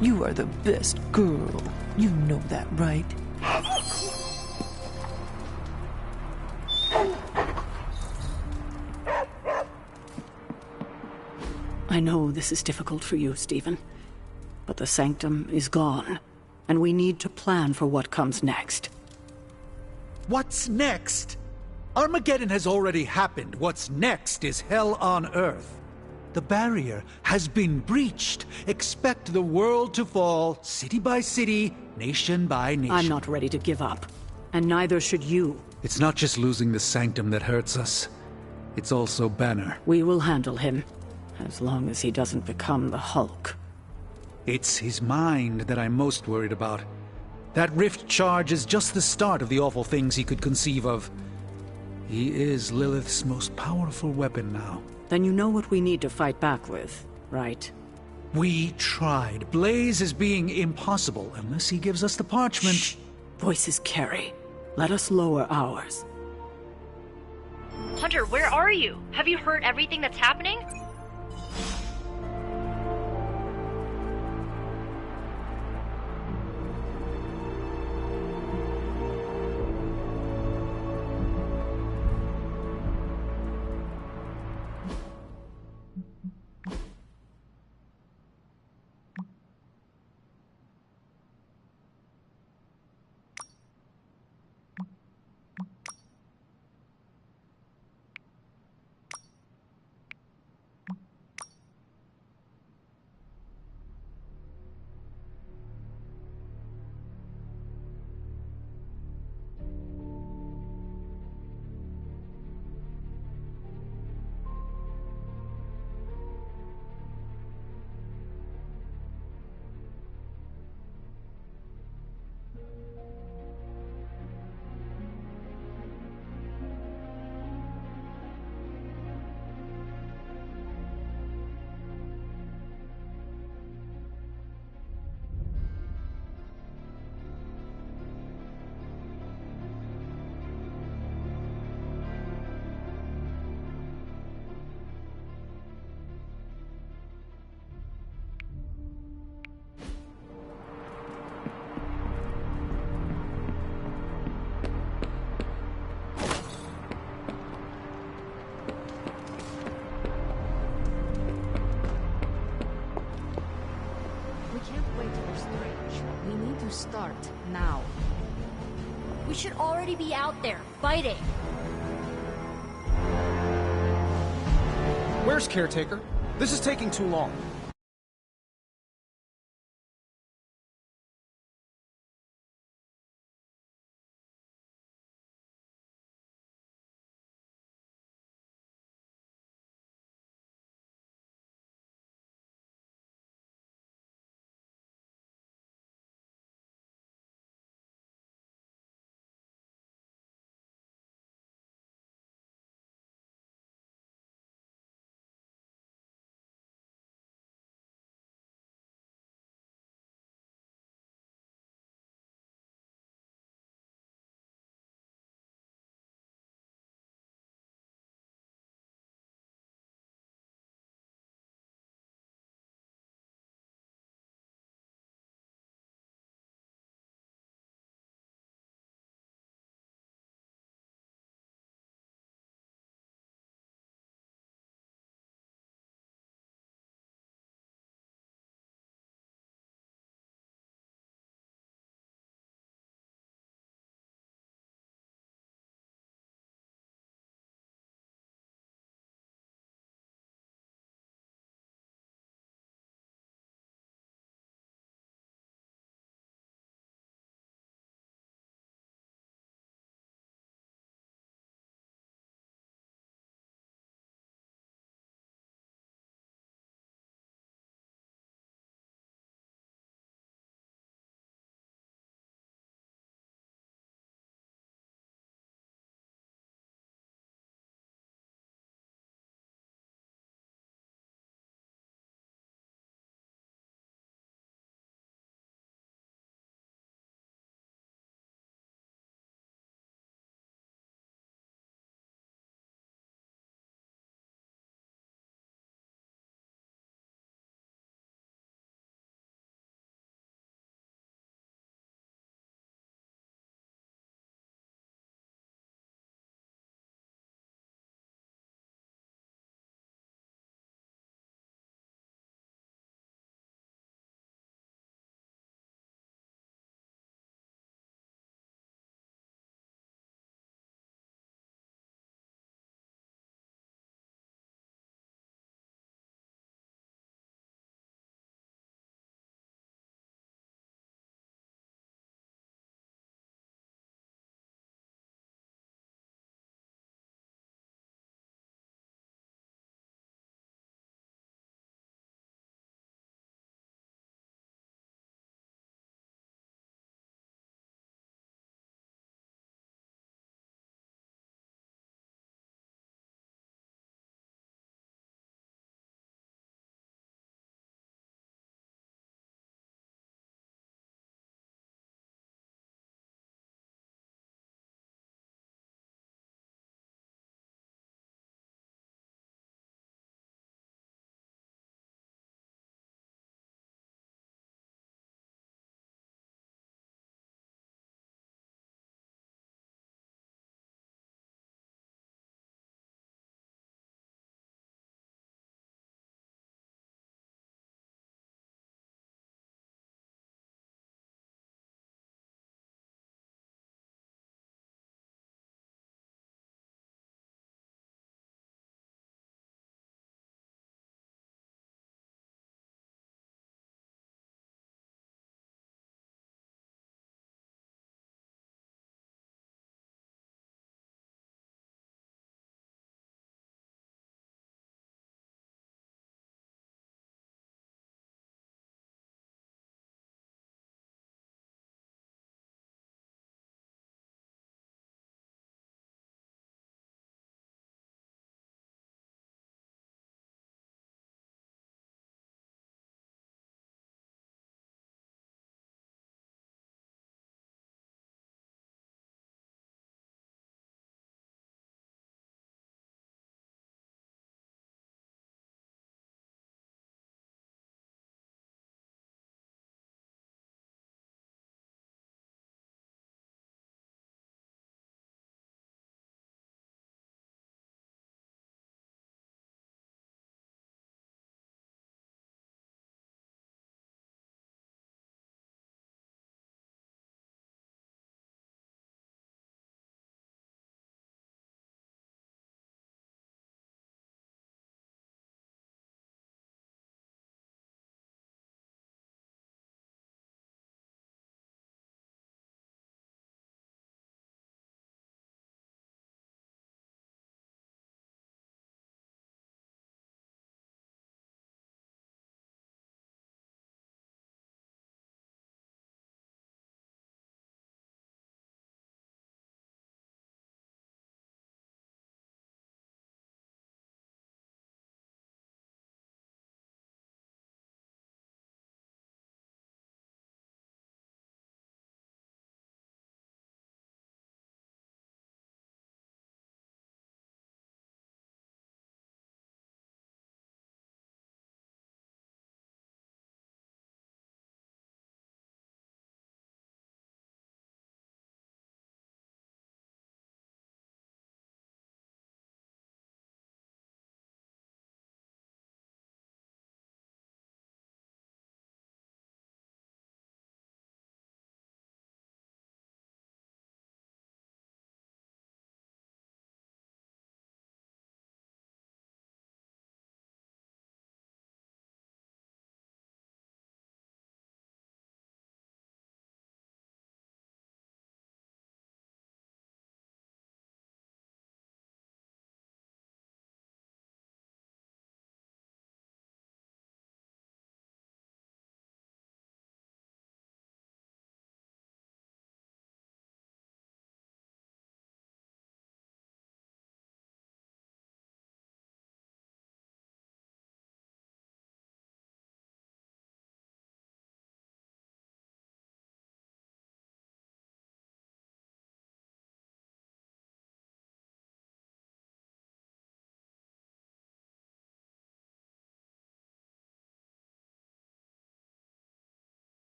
You are the best girl. You know that, right? I know this is difficult for you, Stephen, but the Sanctum is gone, and we need to plan for what comes next. What's next? Armageddon has already happened. What's next is hell on Earth. The barrier has been breached. Expect the world to fall, city by city, nation by nation. I'm not ready to give up, and neither should you. It's not just losing the Sanctum that hurts us. It's also Banner. We will handle him, as long as he doesn't become the Hulk. It's his mind that I'm most worried about. That rift charge is just the start of the awful things he could conceive of. He is Lilith's most powerful weapon now. Then you know what we need to fight back with, right? We tried. Blaze is being impossible unless he gives us the parchment. Shh. Voices carry. Let us lower ours. Hunter, where are you? Have you heard everything that's happening? Start now. We should already be out there, fighting. Where's Caretaker? This is taking too long.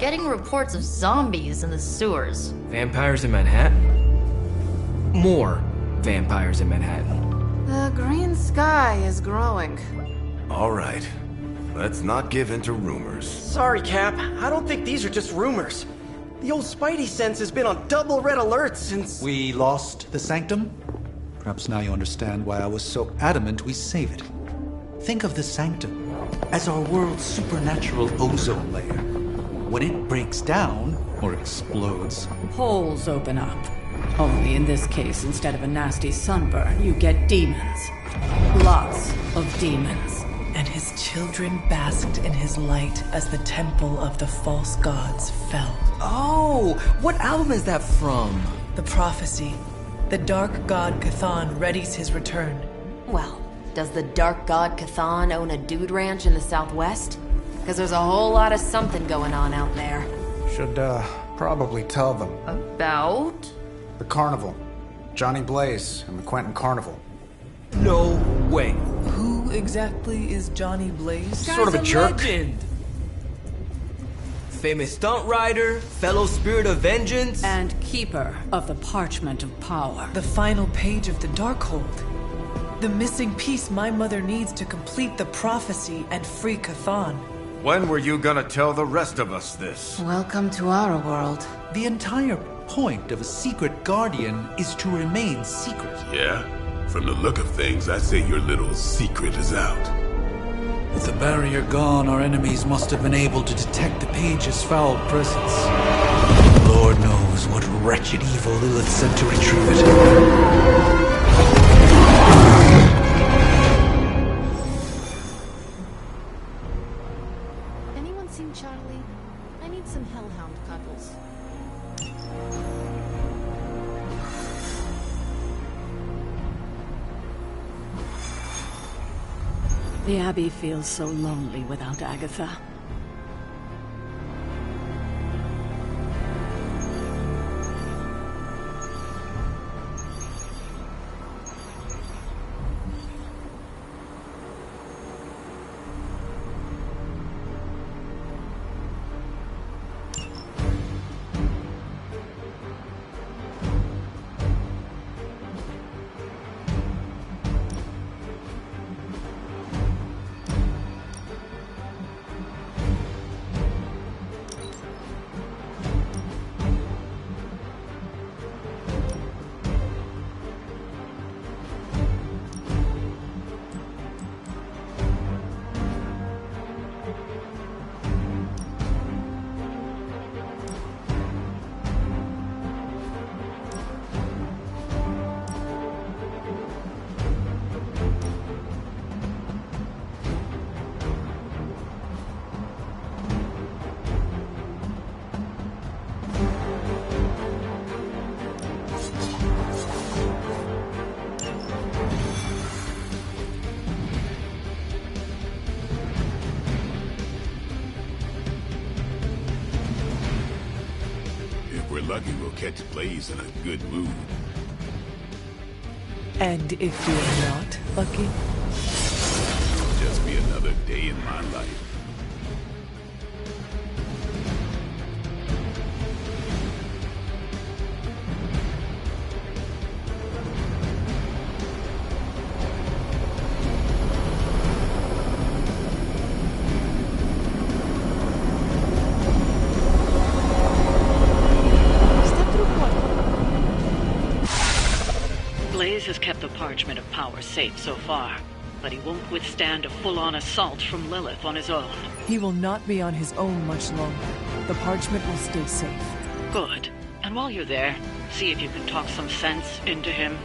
getting reports of zombies in the sewers. Vampires in Manhattan? More vampires in Manhattan. The green sky is growing. All right. Let's not give in to rumors. Sorry, Cap. I don't think these are just rumors. The old Spidey sense has been on double red alert since... We lost the Sanctum? Perhaps now you understand why I was so adamant we save it. Think of the Sanctum as our world's supernatural ozone layer. When it breaks down, or explodes, Holes open up. Only in this case, instead of a nasty sunburn, you get demons. Lots of demons. And his children basked in his light as the temple of the false gods fell. Oh, what album is that from? The prophecy. The dark god Cthon readies his return. Well, does the dark god Cthon own a dude ranch in the southwest? Because there's a whole lot of something going on out there. Should, probably tell them. About? The carnival. Johnny Blaze and the Quentin Carnival. No way. Who exactly is Johnny Blaze? Sort of a jerk. Legend. Famous stunt rider, fellow spirit of vengeance. And keeper of the parchment of power. The final page of the Darkhold. The missing piece my mother needs to complete the prophecy and free Cthon. When were you gonna tell the rest of us this? Welcome to our world. the entire point of a secret guardian is to remain secret. Yeah? From the look of things, I'd say your little secret is out. With the barrier gone, our enemies must have been able to detect the page's foul presence. Lord knows what wretched evil Lilith sent to retrieve it. Anyone seen Charlie? I need some hellhound cuddles. The Abbey feels so lonely without Agatha. If we're lucky, we'll catch Blaze in a good mood. And if you're not lucky? It'll just be another day in my life. Blaze has kept the parchment of power safe so far, but he won't withstand a full-on assault from Lilith on his own. He will not be on his own much longer. The parchment will stay safe. Good. And while you're there, see if you can talk some sense into him.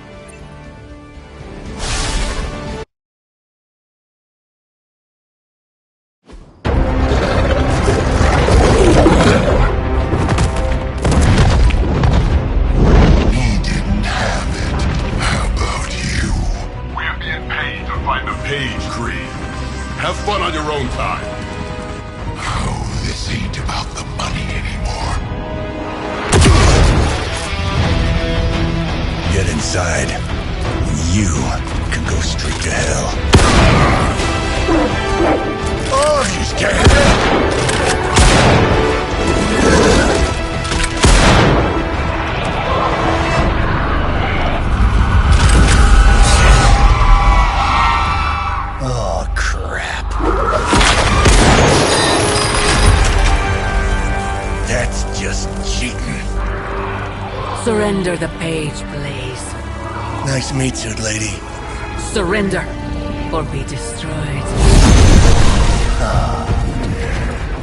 Have fun on your own time. Oh, this ain't about the money anymore. Get inside. You can go straight to hell. Oh, she's dead. That's just cheating. Surrender the page, Blaze. Nice meat suit, lady. Surrender, or be destroyed.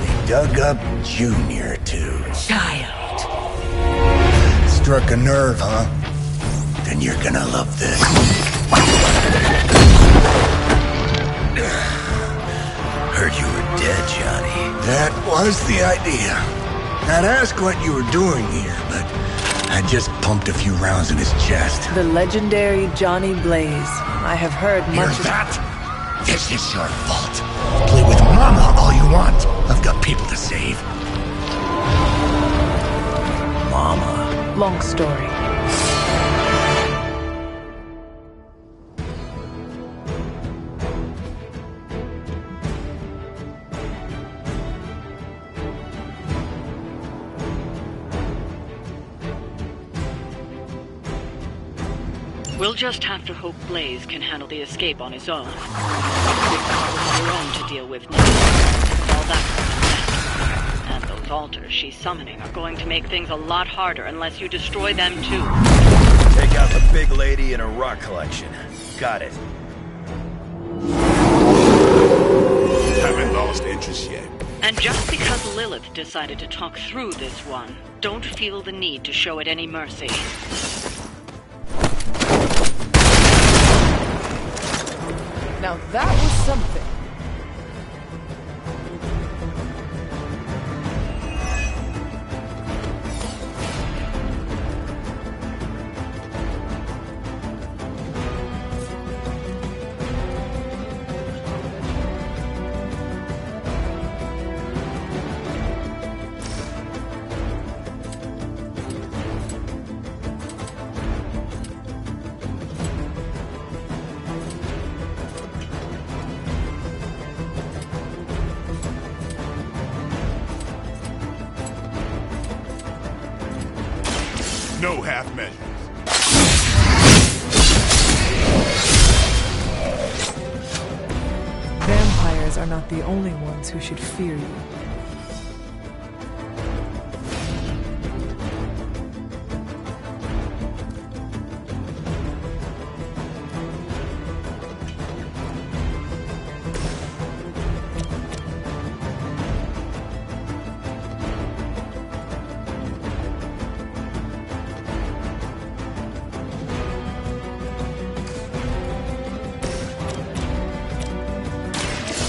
They dug up Junior, too. Child. Struck a nerve, huh? Then you're gonna love this. Heard you were dead, Johnny. That was the idea. I'd ask what you were doing here, but I just pumped a few rounds in his chest. The legendary Johnny Blaze. I have heard Hear much of that? This is your fault. Play with Mama all you want. I've got people to save. Mama. Long story. We'll just have to hope Blaze can handle the escape on his own. Big problems of your own to deal with now. All that and those altars she's summoning are going to make things a lot harder unless you destroy them too. Take out the big lady and her rock collection. Got it. Haven't lost interest yet. And just because Lilith decided to talk through this one, don't feel the need to show it any mercy. Now that was something. No half measures. Vampires are not the only ones who should fear you.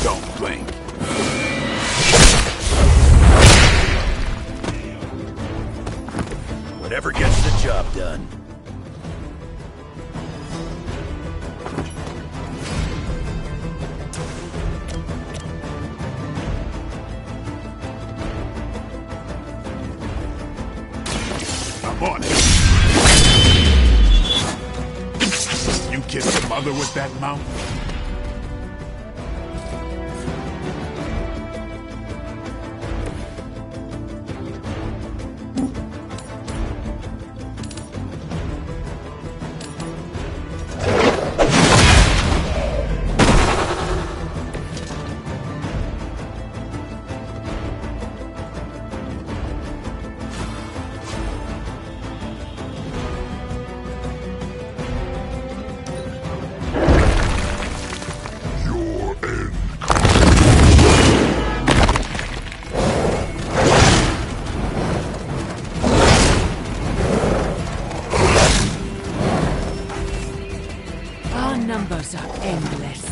Don't blink. Whatever gets the job done. I'm on it. You kissed your mother with that mouth? Our numbers are endless.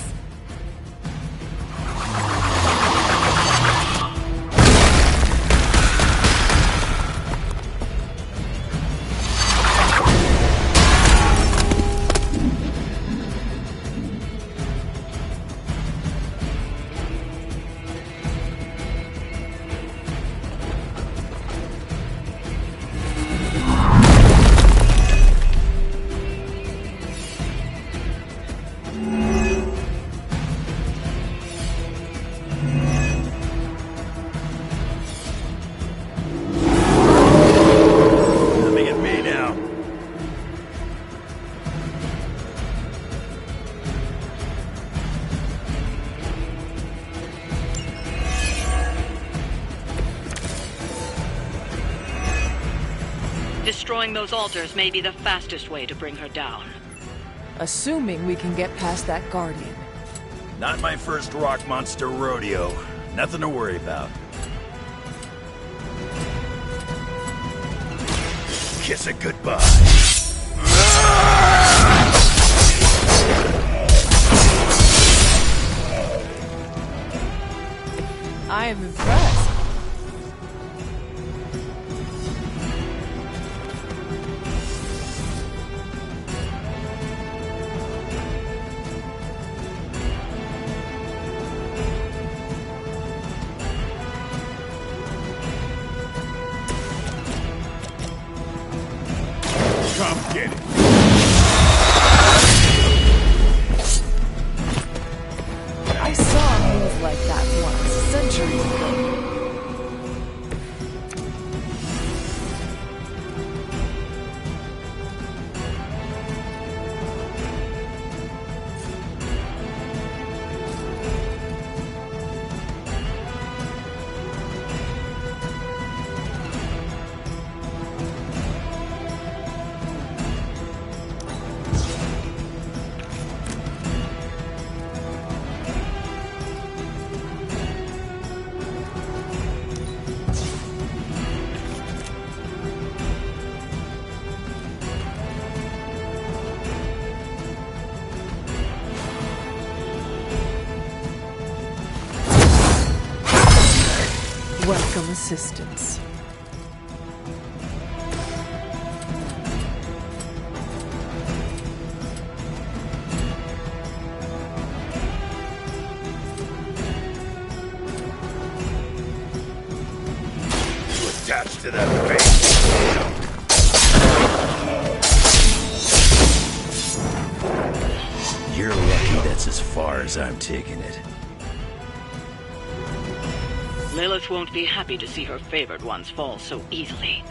Destroying those altars may be the fastest way to bring her down. Assuming we can get past that Guardian. Not my first rock monster rodeo. Nothing to worry about. Kiss it goodbye. I am impressed. Come get it. I saw a move like that once, centuries ago. Welcome assistance. Attached to that face. You're lucky that's as far as I'm taking it. Lilith won't be happy to see her favored ones fall so easily.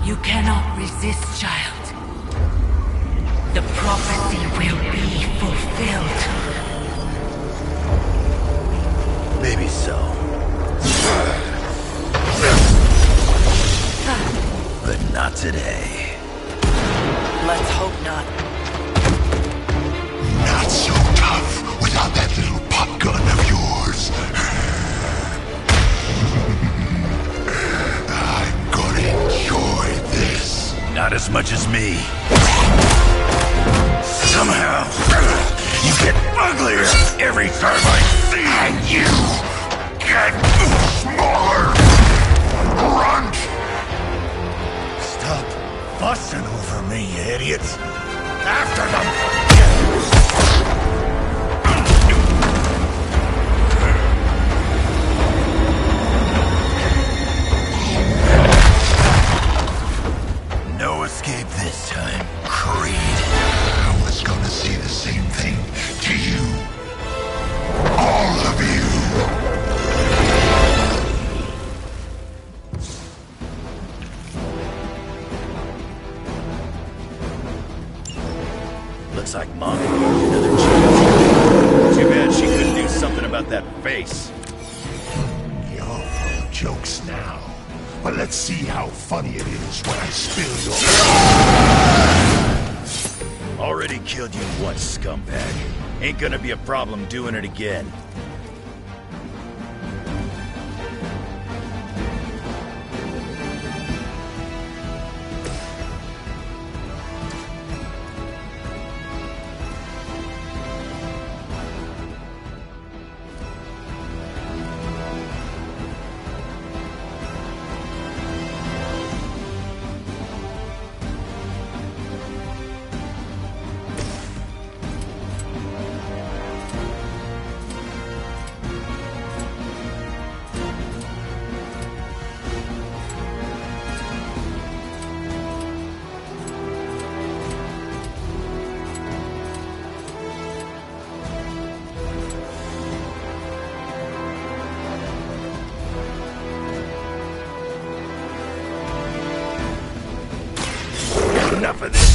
You cannot resist, child. The prophecy will be fulfilled. Maybe so. But not today. Let's hope not. Not so tough without that little pop gun of yours. I'm gonna enjoy this. Not as much as me. Somehow, you get uglier every time I see you. And you get smaller. Grunt. Stop fussing over me, you idiots. After them! No escape this time, Creed. I was gonna say the same thing to you. All of you. Looks like Mom gave you another chance. Too bad she couldn't do something about that face. You're full of jokes now. But let's see how funny it is when I spill your... Already killed you once, scumbag. Ain't gonna be a problem doing it again. Enough of this.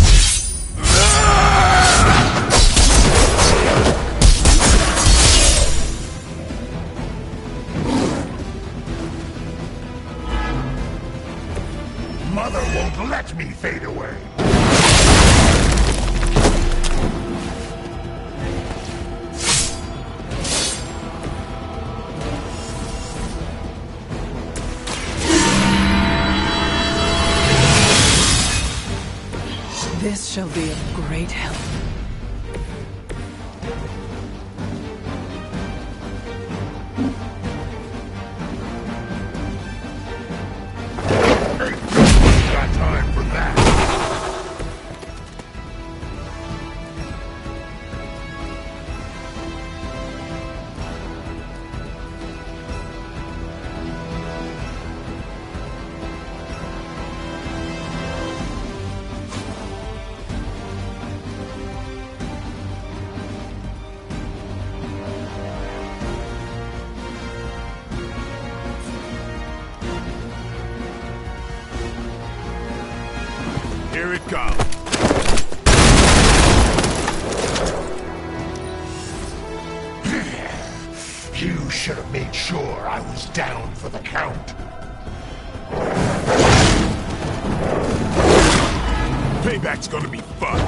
Mother won't let me fade away. This shall be of great help. Got time for that. Here it comes. You should have made sure I was down for the count. Payback's gonna be fun.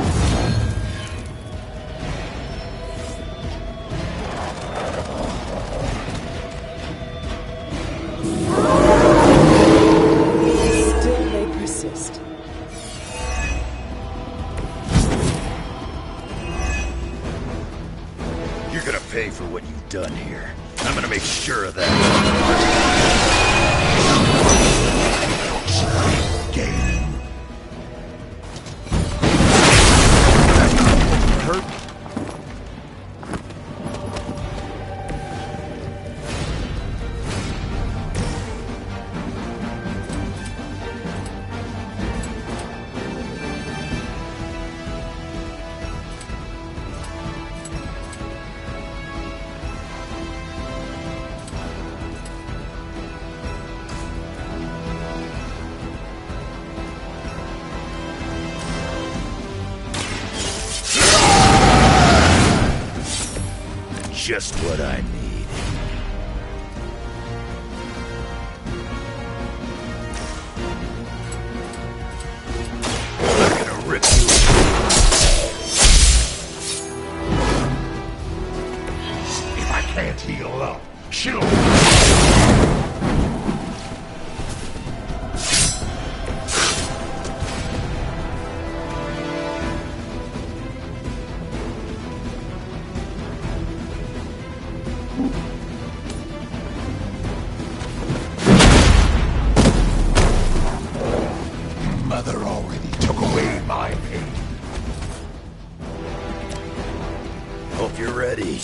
Still they persist. You're gonna pay for what you've done here. I'm gonna make sure of that. Game. Hurt? Just what I need. I'm gonna rip you. If I can't heal up, she'll... Mother already took away my pain. Hope you're ready.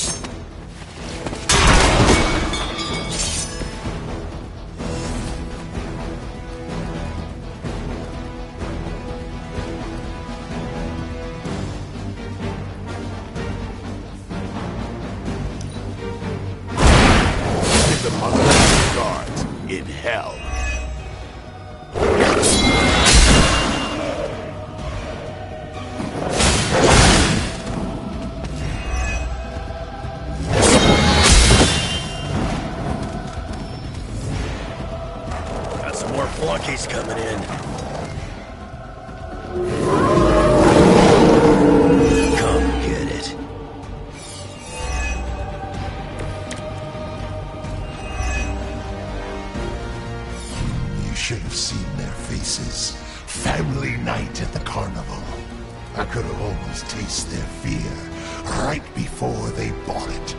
The mother guards in hell. Got some more flunkies coming in. Come get it. You should have seen their faces. Family night at the carnival. I could have almost tasted their fear right before they bought it.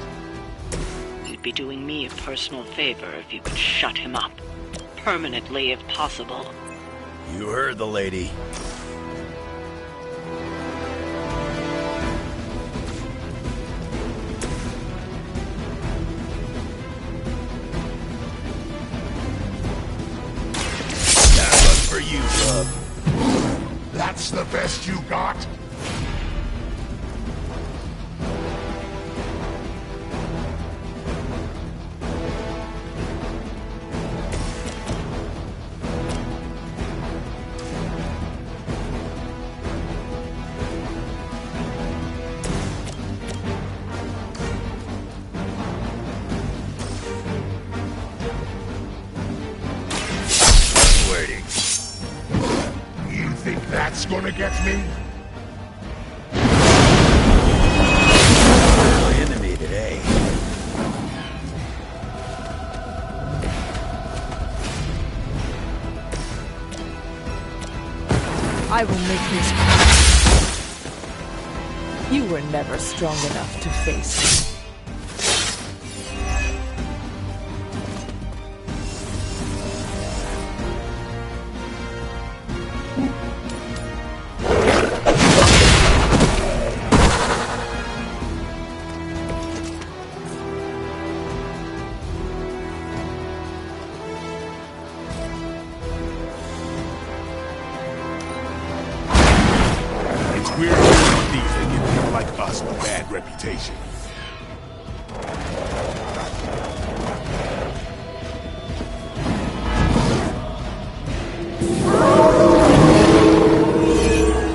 You'd be doing me a personal favor if you could shut him up. Permanently, if possible. You heard the lady. That one's for you, bub. That's the best you got? think that's gonna get me? Really into me today. I will make this. You were never strong enough to face me. It's weird when thieves that give people like us a bad reputation.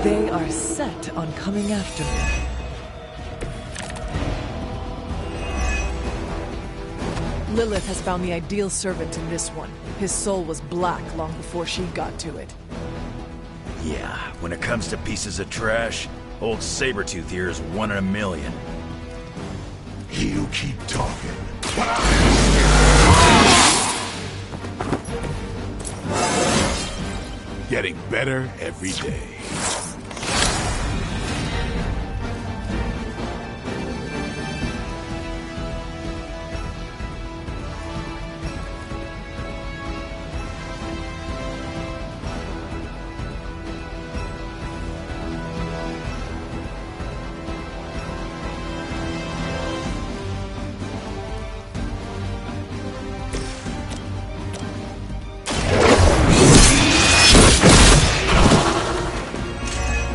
They are set on coming after me. Lilith has found the ideal servant in this one. His soul was black long before she got to it. Yeah, when it comes to pieces of trash, old Sabretooth here is 1 in a million. You keep talking. Getting better every day.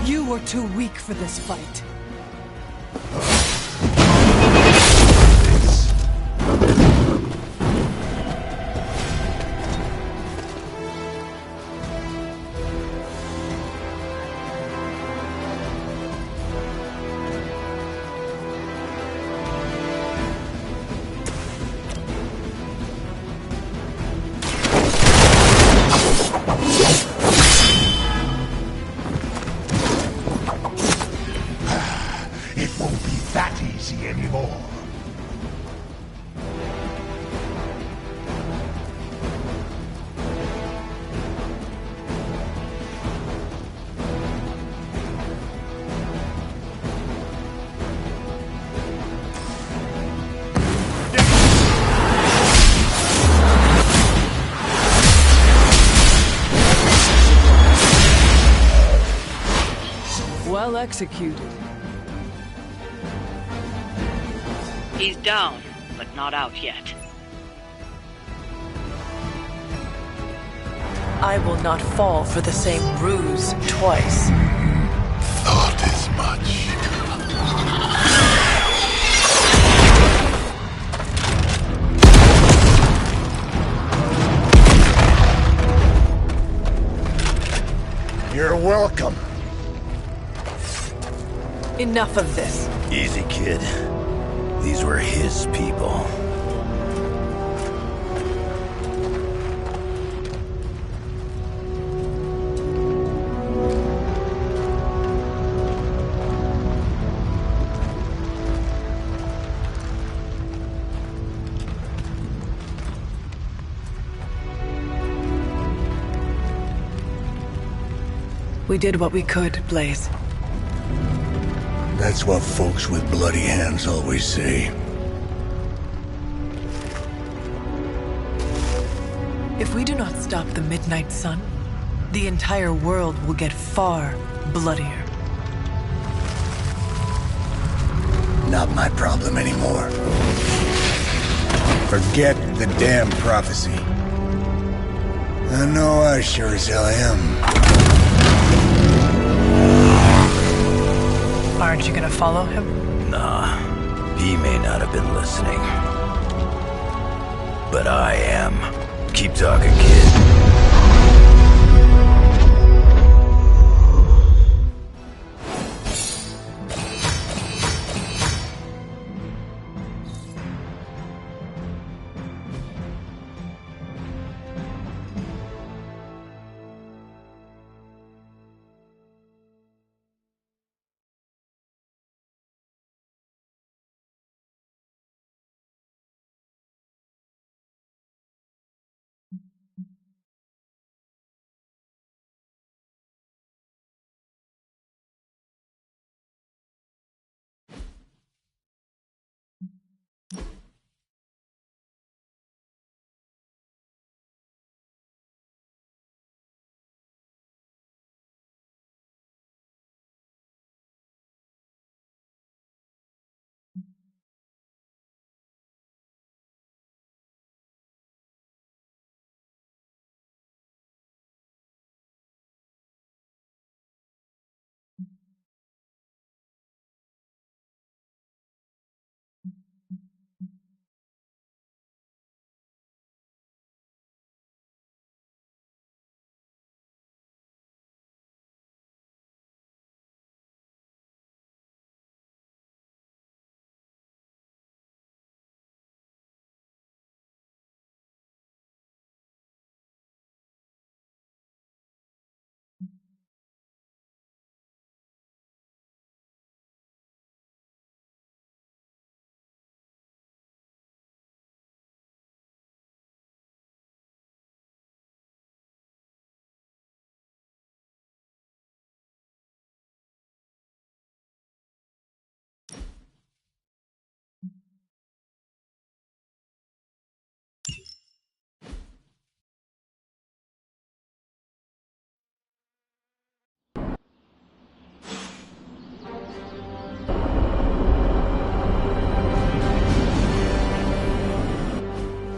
You were too weak for this fight. It won't be that easy anymore. Well executed. He's down, but not out yet. I will not fall for the same ruse twice. Thought as much. You're welcome. Enough of this. Easy, kid. These were his people. We did what we could, Blaze. That's what folks with bloody hands always say. If we do not stop the Midnight Sun, the entire world will get far bloodier. Not my problem anymore. Forget the damn prophecy. I know I sure as hell am. Aren't you gonna follow him? Nah, he may not have been listening. But I am. Keep talking, kid.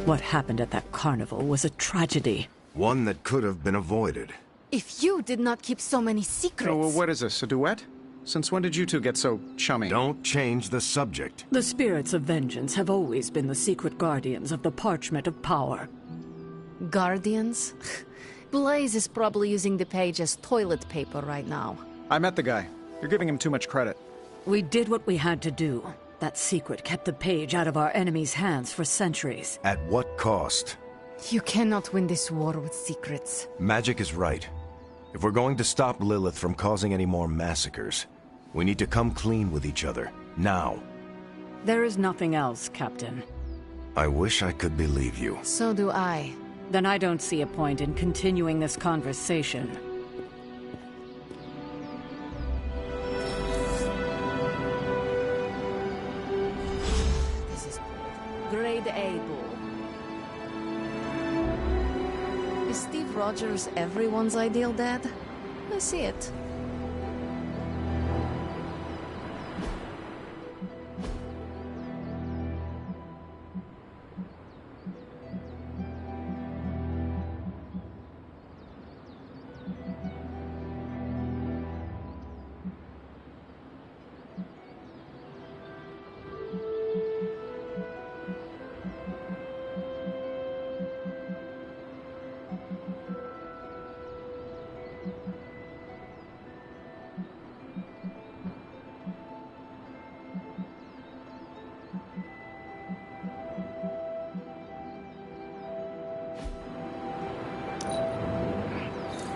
What happened at that carnival was a tragedy. One that could have been avoided. If you did not keep so many secrets... Oh, well, what is this, a duet? Since when did you two get so chummy? Don't change the subject. The spirits of vengeance have always been the secret guardians of the parchment of power. Guardians? Blaze is probably using the page as toilet paper right now. I met the guy. You're giving him too much credit. We did what we had to do. That secret kept the page out of our enemies' hands for centuries. At what cost? You cannot win this war with secrets. Magic is right. If we're going to stop Lilith from causing any more massacres, we need to come clean with each other, now. There is nothing else, Captain. I wish I could believe you. So do I. Then I don't see a point in continuing this conversation. This is Grade A bull. Is Steve Rogers everyone's ideal dad? I see it.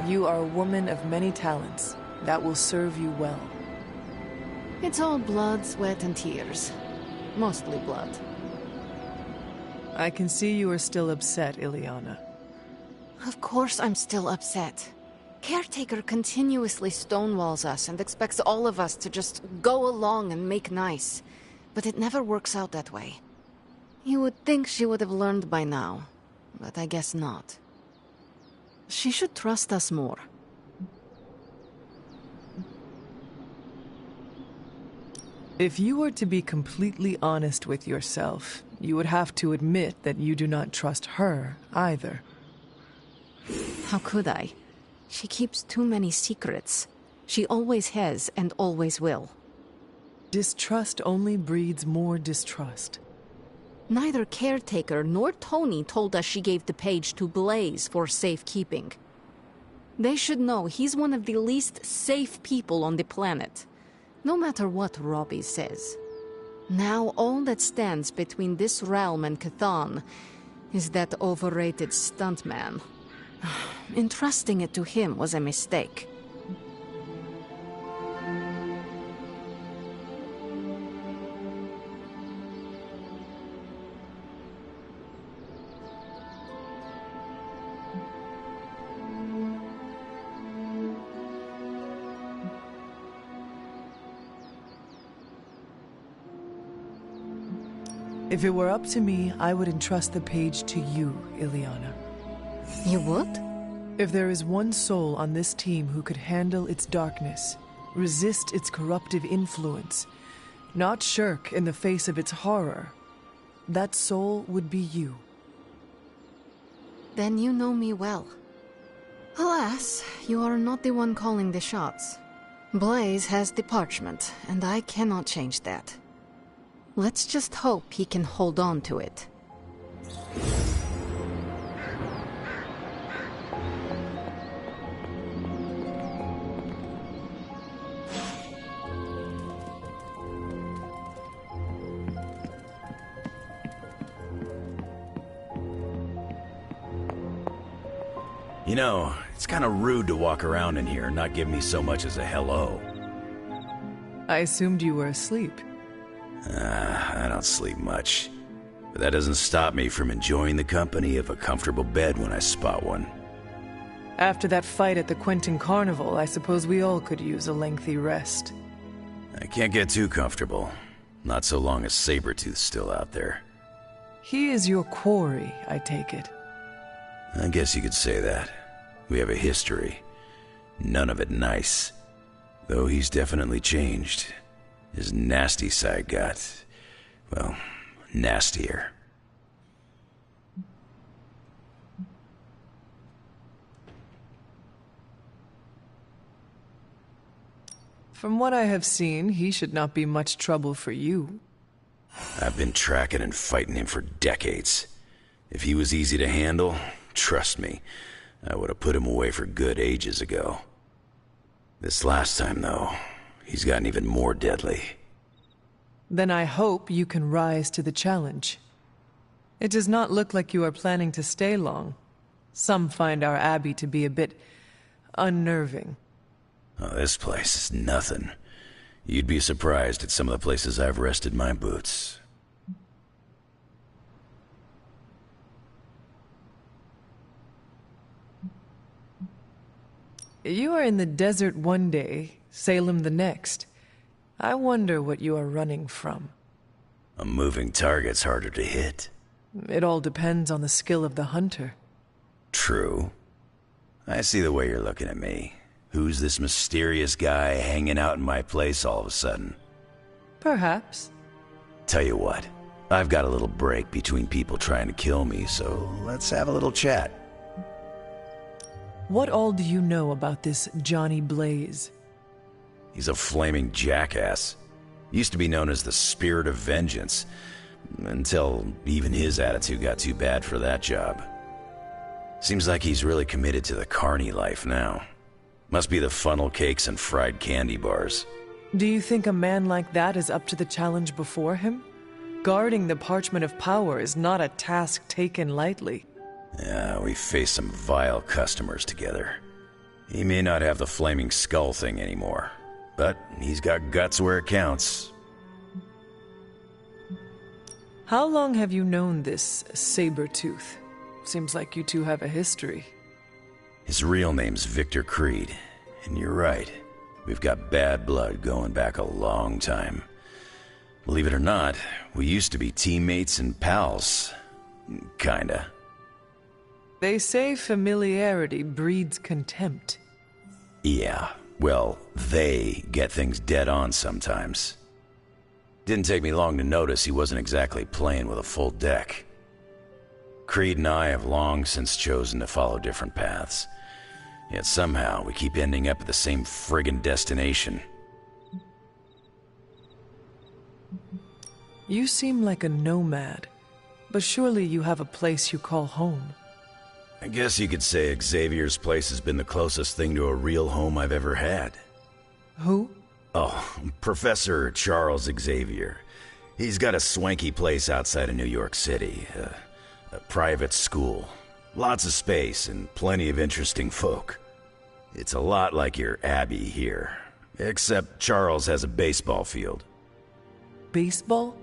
You are a woman of many talents. That will serve you well. It's all blood, sweat, and tears. Mostly blood. I can see you are still upset, Ileana. Of course I'm still upset. Caretaker continuously stonewalls us and expects all of us to just go along and make nice. But it never works out that way. You would think she would have learned by now, but I guess not. She should trust us more. If you were to be completely honest with yourself, you would have to admit that you do not trust her either. How could I? She keeps too many secrets. She always has and always will. Distrust only breeds more distrust. Neither Caretaker nor Tony told us she gave the page to Blaze for safekeeping. They should know he's one of the least safe people on the planet, no matter what Robbie says. Now all that stands between this realm and Chthon is that overrated stuntman. Entrusting it to him was a mistake. If it were up to me, I would entrust the page to you, Ileana. You would? If there is one soul on this team who could handle its darkness, resist its corruptive influence, not shirk in the face of its horror, that soul would be you. Then you know me well. Alas, you are not the one calling the shots. Blaze has the parchment, and I cannot change that. Let's just hope he can hold on to it. You know, it's kind of rude to walk around in here and not give me so much as a hello. I assumed you were asleep. I don't sleep much. But that doesn't stop me from enjoying the company of a comfortable bed when I spot one. After that fight at the Quentin Carnival, I suppose we all could use a lengthy rest. I can't get too comfortable. Not so long as Sabretooth's still out there. He is your quarry, I take it. I guess you could say that. We have a history. None of it nice. Though he's definitely changed. His nasty side got, well, nastier. From what I have seen, he should not be much trouble for you. I've been tracking and fighting him for decades. If he was easy to handle, trust me, I would have put him away for good ages ago. This last time, though, he's gotten even more deadly. Then I hope you can rise to the challenge. It does not look like you are planning to stay long. Some find our abbey to be a bit unnerving. Oh, this place is nothing. You'd be surprised at some of the places I've rested my boots. You are in the desert one day, Salem the next. I wonder what you are running from. A moving target's harder to hit. It all depends on the skill of the hunter. True. I see the way you're looking at me. Who's this mysterious guy hanging out in my place all of a sudden? Perhaps. Tell you what, I've got a little break between people trying to kill me, so let's have a little chat. What all do you know about this Johnny Blaze? He's a flaming jackass. Used to be known as the Spirit of Vengeance, until even his attitude got too bad for that job. Seems like he's really committed to the carny life now. Must be the funnel cakes and fried candy bars. Do you think a man like that is up to the challenge before him? Guarding the Parchment of Power is not a task taken lightly. Yeah, we faced some vile customers together. He may not have the flaming skull thing anymore, but he's got guts where it counts. How long have you known this Sabertooth? Seems like you two have a history. His real name's Victor Creed, and you're right. We've got bad blood going back a long time. Believe it or not, we used to be teammates and pals. Kinda. They say familiarity breeds contempt. Yeah, well, they get things dead on sometimes. Didn't take me long to notice he wasn't exactly playing with a full deck. Creed and I have long since chosen to follow different paths. Yet somehow we keep ending up at the same friggin' destination. You seem like a nomad, but surely you have a place you call home. I guess you could say Xavier's place has been the closest thing to a real home I've ever had. Who? Oh, Professor Charles Xavier. He's got a swanky place outside of New York City. A private school. Lots of space and plenty of interesting folk. It's a lot like your Abbey here. Except Charles has a baseball field. Baseball?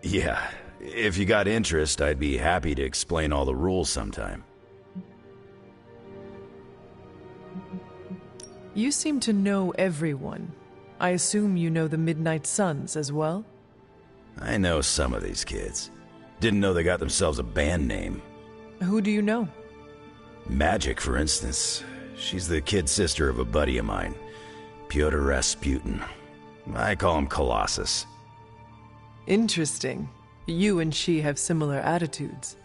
Yeah. If you got interest, I'd be happy to explain all the rules sometime. You seem to know everyone. I assume you know the Midnight Suns as well? I know some of these kids. Didn't know they got themselves a band name. Who do you know? Magic, for instance. She's the kid sister of a buddy of mine, Pyotr Rasputin. I call him Colossus. Interesting. You and she have similar attitudes.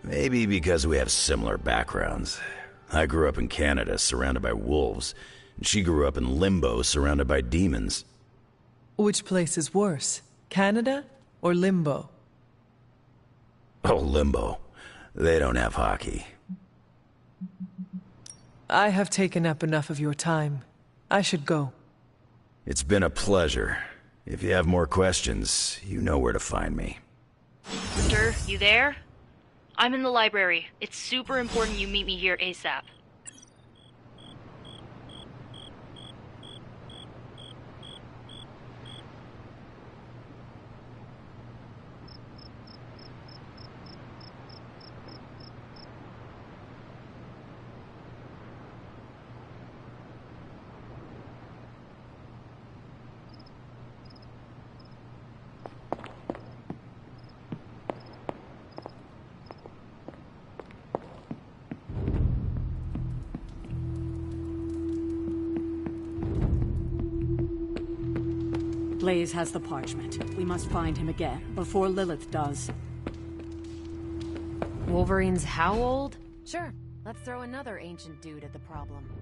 Maybe because we have similar backgrounds. I grew up in Canada, surrounded by wolves, and she grew up in Limbo, surrounded by demons. Which place is worse, Canada or Limbo? Oh, Limbo. They don't have hockey. I have taken up enough of your time. I should go. It's been a pleasure. If you have more questions, you know where to find me. Sir, you there? I'm in the library. It's super important you meet me here ASAP. Blaze has the parchment. We must find him again, before Lilith does. Wolverine's how old? Sure, let's throw another ancient dude at the problem.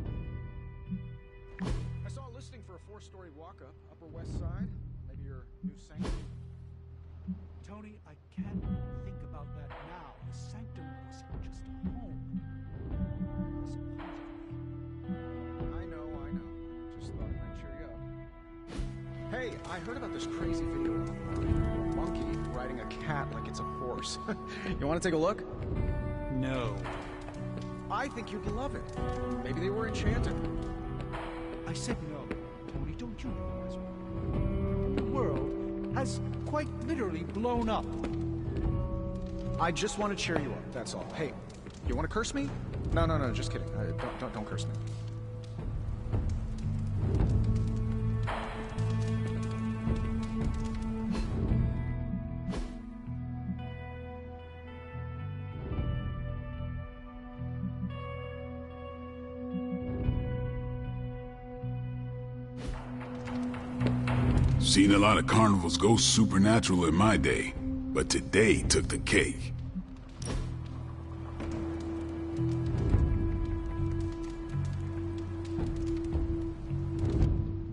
I saw a listing for a 4-story walk-up, Upper West Side. Maybe your new sanctum. Tony, I can't think about that now. The sanctum was just a home. I know. Just thought it might cheer you up. Hey, I heard about this crazy video online. A monkey riding a cat like it's a horse. You want to take a look? No. I think you'd love it. Maybe they were enchanted. I said no. Tony, don't you realize what? The world has quite literally blown up. I just want to cheer you up, that's all. Hey, you want to curse me? No, just kidding. Don't curse me. Seen a lot of carnivals go supernatural in my day, but today took the cake.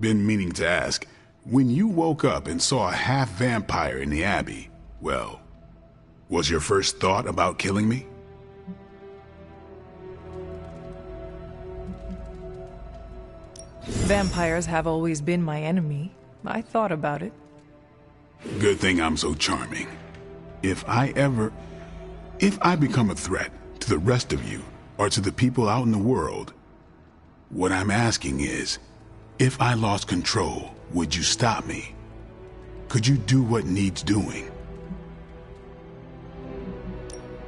Been meaning to ask, when you woke up and saw a half-vampire in the Abbey, well, was your first thought about killing me? Vampires have always been my enemy. I thought about it. Good thing I'm so charming. If I become a threat to the rest of you, or to the people out in the world, what I'm asking is, if I lost control, would you stop me? Could you do what needs doing?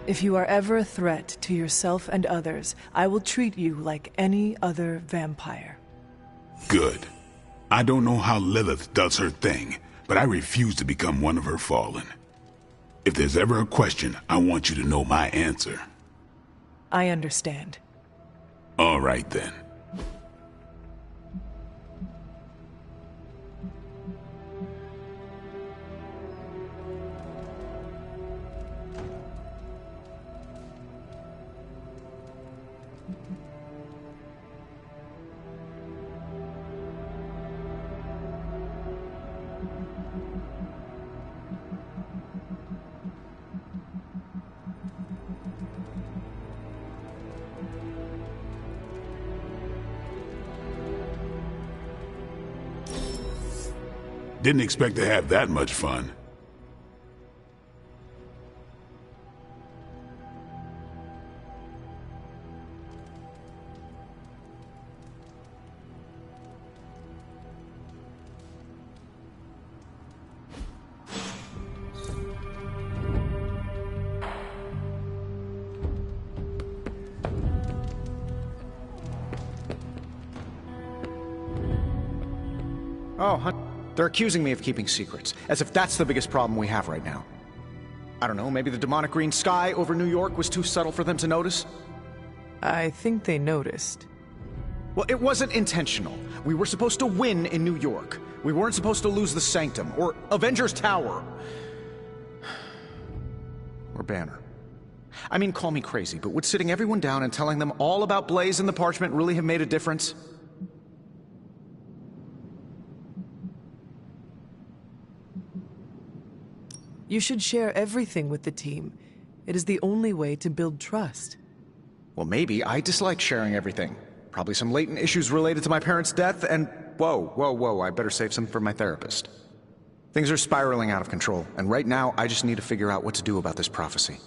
If you are ever a threat to yourself and others, I will treat you like any other vampire. Good. I don't know how Lilith does her thing, but I refuse to become one of her fallen. If there's ever a question, I want you to know my answer. I understand. All right then. Didn't expect to have that much fun. Oh, they're accusing me of keeping secrets, as if that's the biggest problem we have right now. I don't know, maybe the demonic green sky over New York was too subtle for them to notice? I think they noticed. Well, it wasn't intentional. We were supposed to win in New York. We weren't supposed to lose the Sanctum, or Avengers Tower. Or Banner. I mean, call me crazy, but would sitting everyone down and telling them all about Blaze and the Parchment really have made a difference? You should share everything with the team. It is the only way to build trust. Well, maybe I dislike sharing everything. Probably some latent issues related to my parents' death, and whoa, I better save some for my therapist. Things are spiraling out of control, and right now I just need to figure out what to do about this prophecy.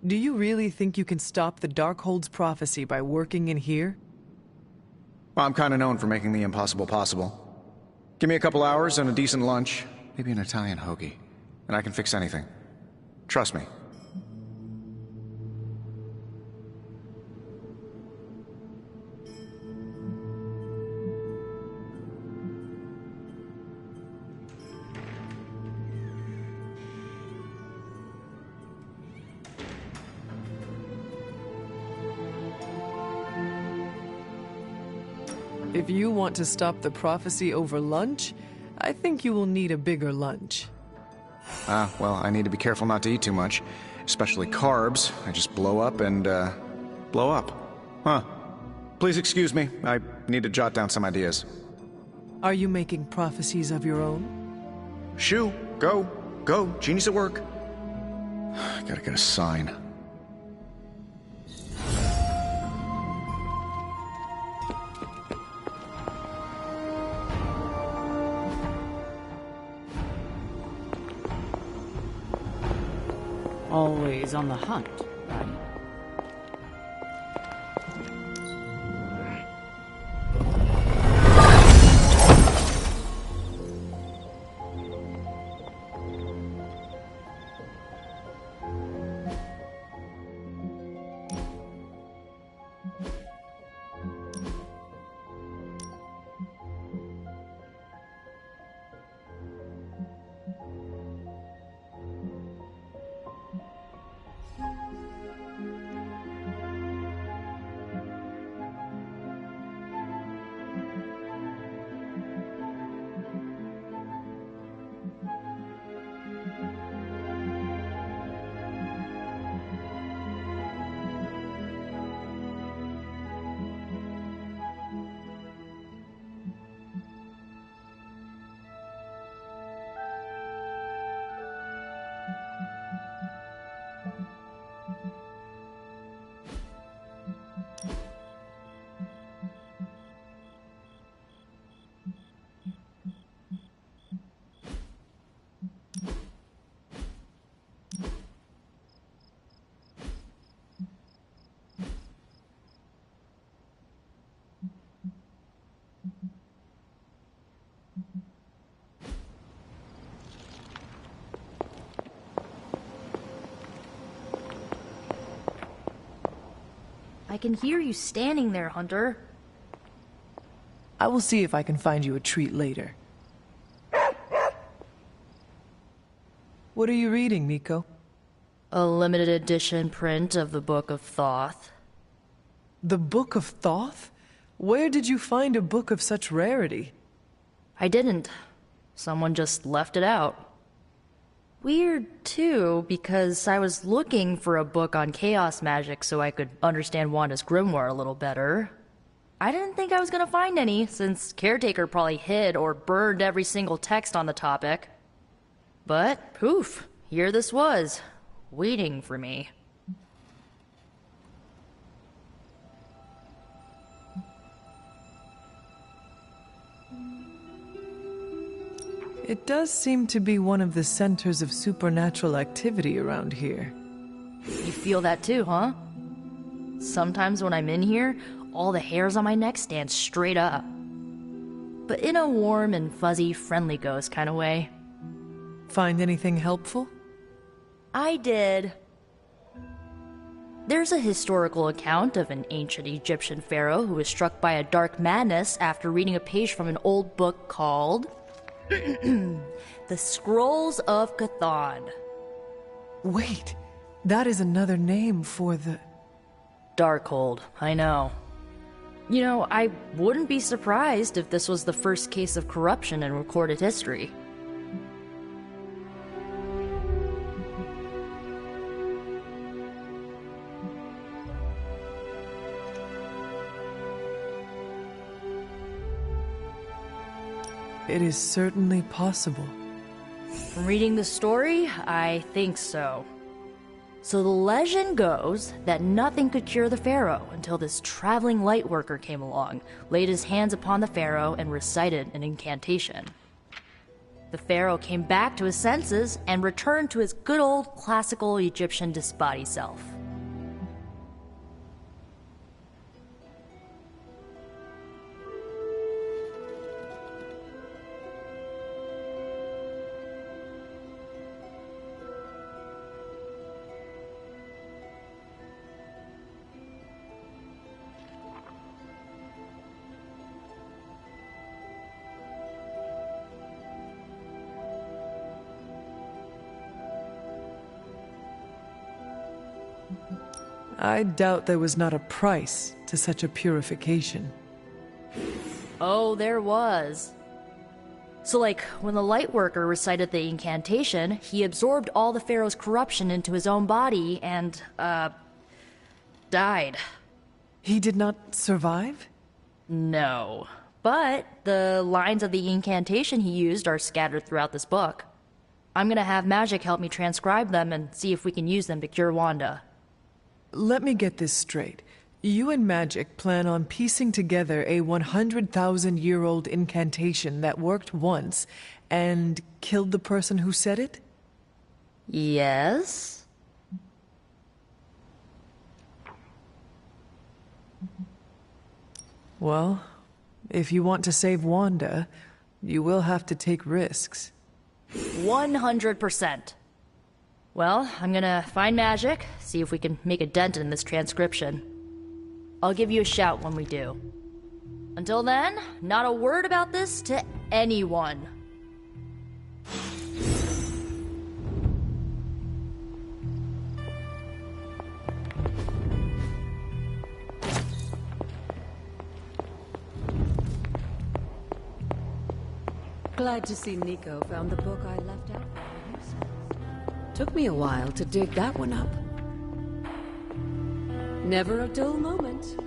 Do you really think you can stop the Darkhold's prophecy by working in here? Well, I'm kind of known for making the impossible possible. Give me a couple hours and a decent lunch, maybe an Italian hoagie, and I can fix anything. Trust me. If you want to stop the prophecy over lunch, I think you will need a bigger lunch. Well, I need to be careful not to eat too much. Especially carbs. I just blow up and, blow up. Huh. Please excuse me. I need to jot down some ideas. Are you making prophecies of your own? Shoo, go, go, genius at work. Gotta get a sign. Always on the hunt, right? I can hear you standing there, Hunter. I will see if I can find you a treat later. What are you reading, Miko? A limited edition print of the Book of Thoth. The Book of Thoth? Where did you find a book of such rarity? I didn't. Someone just left it out. Weird, too, because I was looking for a book on chaos magic so I could understand Wanda's grimoire a little better. I didn't think I was gonna find any, since Caretaker probably hid or burned every single text on the topic. But, poof, here this was, waiting for me. It does seem to be one of the centers of supernatural activity around here. You feel that too, huh? Sometimes when I'm in here, all the hairs on my neck stand straight up. But in a warm and fuzzy, friendly ghost kind of way. Find anything helpful? I did. There's a historical account of an ancient Egyptian pharaoh who was struck by a dark madness after reading a page from an old book called The Scrolls of Chthon. Wait, that is another name for the... Darkhold, I know. You know, I wouldn't be surprised if this was the first case of corruption in recorded history. It is certainly possible. From reading the story, I think so. So the legend goes that nothing could cure the pharaoh until this traveling lightworker came along, laid his hands upon the pharaoh, and recited an incantation. The pharaoh came back to his senses and returned to his good old classical Egyptian disbody self. I doubt there was not a price to such a purification. Oh, there was. So like, when the Lightworker recited the incantation, he absorbed all the Pharaoh's corruption into his own body and, died. He did not survive? No. but the lines of the incantation he used are scattered throughout this book. I'm gonna have Magic help me transcribe them and see if we can use them to cure Wanda. Let me get this straight. You and Magic plan on piecing together a 100,000-year-old incantation that worked once and killed the person who said it? Yes? Well, if you want to save Wanda, you will have to take risks. 100%. Well, I'm gonna find Magic, see if we can make a dent in this transcription. I'll give you a shout when we do. Until then, not a word about this to anyone. Glad to see Nico found the book I left out. Took me a while to dig that one up. Never a dull moment.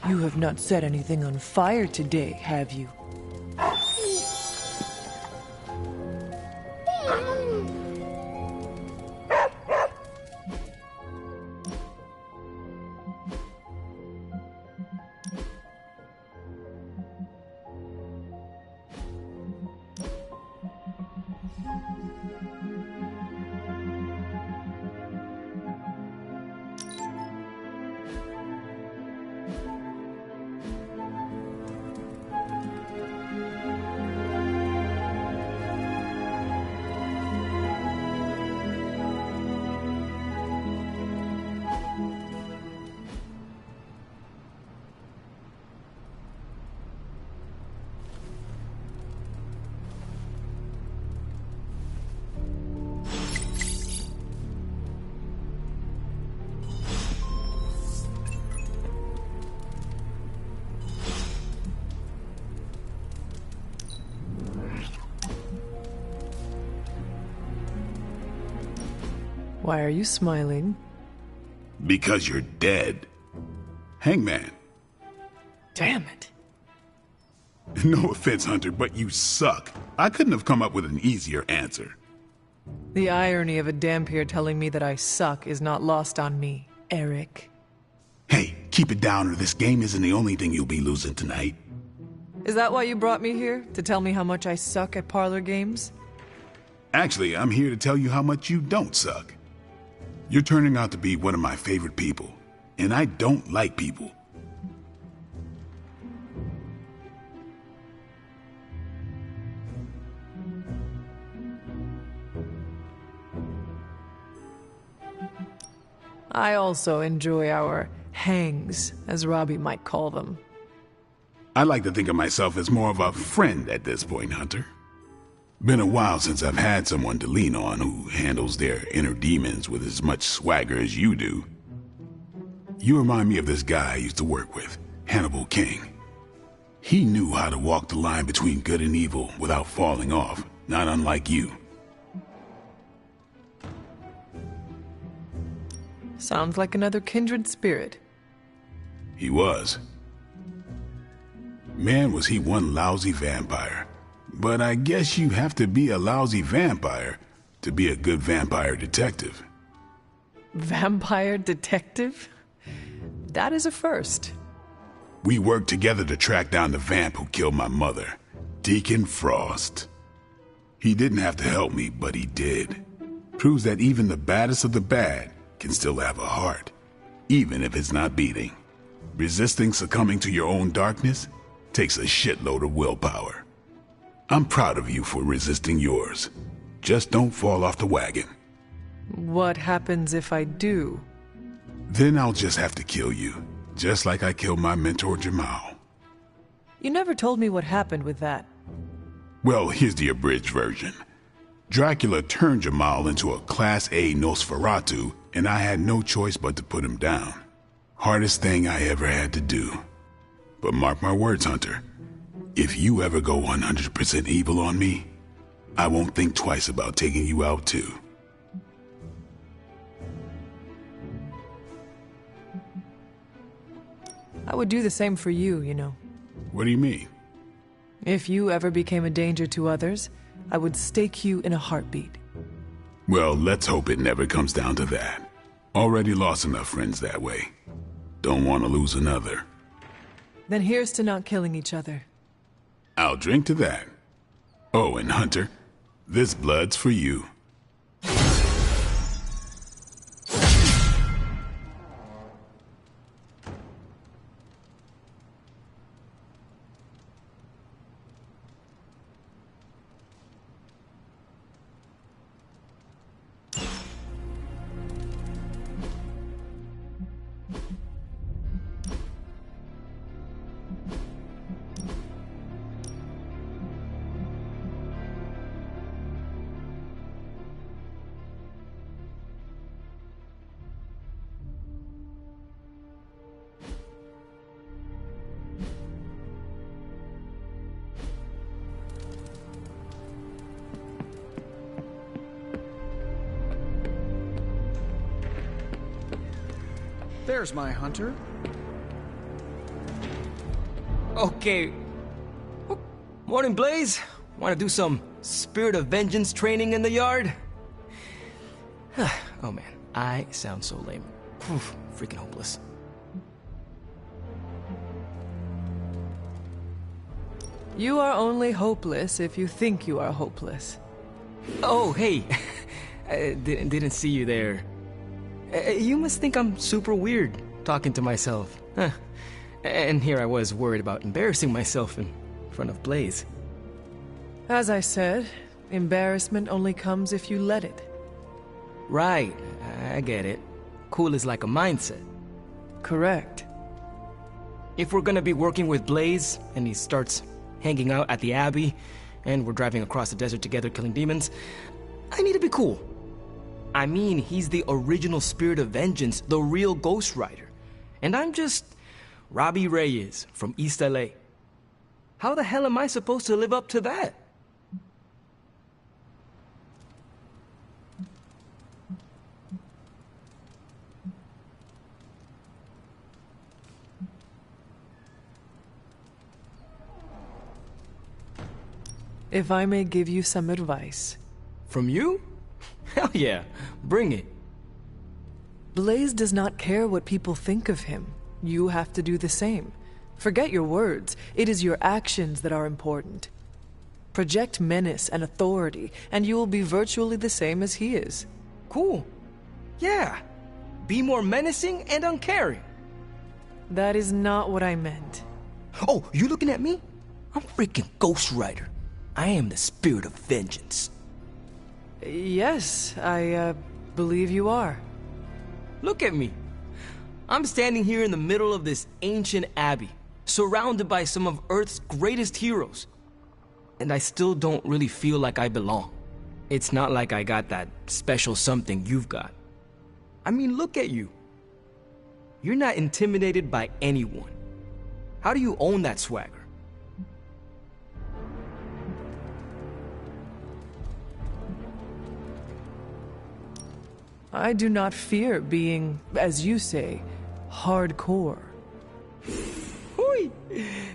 You have not set anything on fire today, have you? Why are you smiling? Because you're dead. Hangman. Damn it. No offense, Hunter, but you suck. I couldn't have come up with an easier answer. The irony of a Dampier telling me that I suck is not lost on me, Eric. Hey, keep it down or this game isn't the only thing you'll be losing tonight. Is that why you brought me here? To tell me how much I suck at parlor games? Actually, I'm here to tell you how much you don't suck. You're turning out to be one of my favorite people, and I don't like people. I also enjoy our hangs, as Robbie might call them. I like to think of myself as more of a friend at this point, Hunter. Been a while since I've had someone to lean on who handles their inner demons with as much swagger as you do. You remind me of this guy I used to work with, Hannibal King. He knew how to walk the line between good and evil without falling off, not unlike you. Sounds like another kindred spirit. He was. Man, was he one lousy vampire. But I guess you have to be a lousy vampire to be a good vampire detective. Vampire detective? That is a first. We worked together to track down the vamp who killed my mother, Deacon Frost. He didn't have to help me, but he did. Proves that even the baddest of the bad can still have a heart, even if it's not beating. Resisting succumbing to your own darkness takes a shitload of willpower. I'm proud of you for resisting yours. Just don't fall off the wagon. What happens if I do? Then I'll just have to kill you, just like I killed my mentor Jamal. You never told me what happened with that. Well, here's the abridged version. Dracula turned Jamal into a Class A Nosferatu, and I had no choice but to put him down. Hardest thing I ever had to do. But mark my words, Hunter. If you ever go 100% evil on me, I won't think twice about taking you out too. I would do the same for you, you know. What do you mean? If you ever became a danger to others, I would stake you in a heartbeat. Well, let's hope it never comes down to that. Already lost enough friends that way. Don't want to lose another. Then here's to not killing each other. I'll drink to that. Oh, and Hunter, this blood's for you. There's my hunter. Okay. Morning, Blaze. Want to do some Spirit of Vengeance training in the yard? Oh man, I sound so lame. Oof, freaking hopeless. You are only hopeless if you think you are hopeless. Oh, hey. I didn't see you there. You must think I'm super weird talking to myself. Huh. And here I was worried about embarrassing myself in front of Blaze. As I said, embarrassment only comes if you let it. Right, I get it. Cool is like a mindset. Correct. If we're gonna be working with Blaze, and he starts hanging out at the Abbey, and we're driving across the desert together killing demons, I need to be cool. I mean, he's the original Spirit of Vengeance, the real Ghost Rider. And I'm just Robbie Reyes from East LA. How the hell am I supposed to live up to that? if I may give you some advice. From you? Hell yeah, bring it. Blaze does not care what people think of him. You have to do the same. Forget your words. It is your actions that are important. Project menace and authority, and you will be virtually the same as he is. Cool. Yeah. Be more menacing and uncaring. That is not what I meant. Oh, you looking at me? I'm freaking Ghost Rider. I am the spirit of vengeance. Yes, I believe you are. Look at me. I'm standing here in the middle of this ancient abbey, surrounded by some of Earth's greatest heroes. And I still don't really feel like I belong. It's not like I got that special something you've got. I mean, look at you. You're not intimidated by anyone. How do you own that swagger? I do not fear being, as you say, hardcore. Hooey!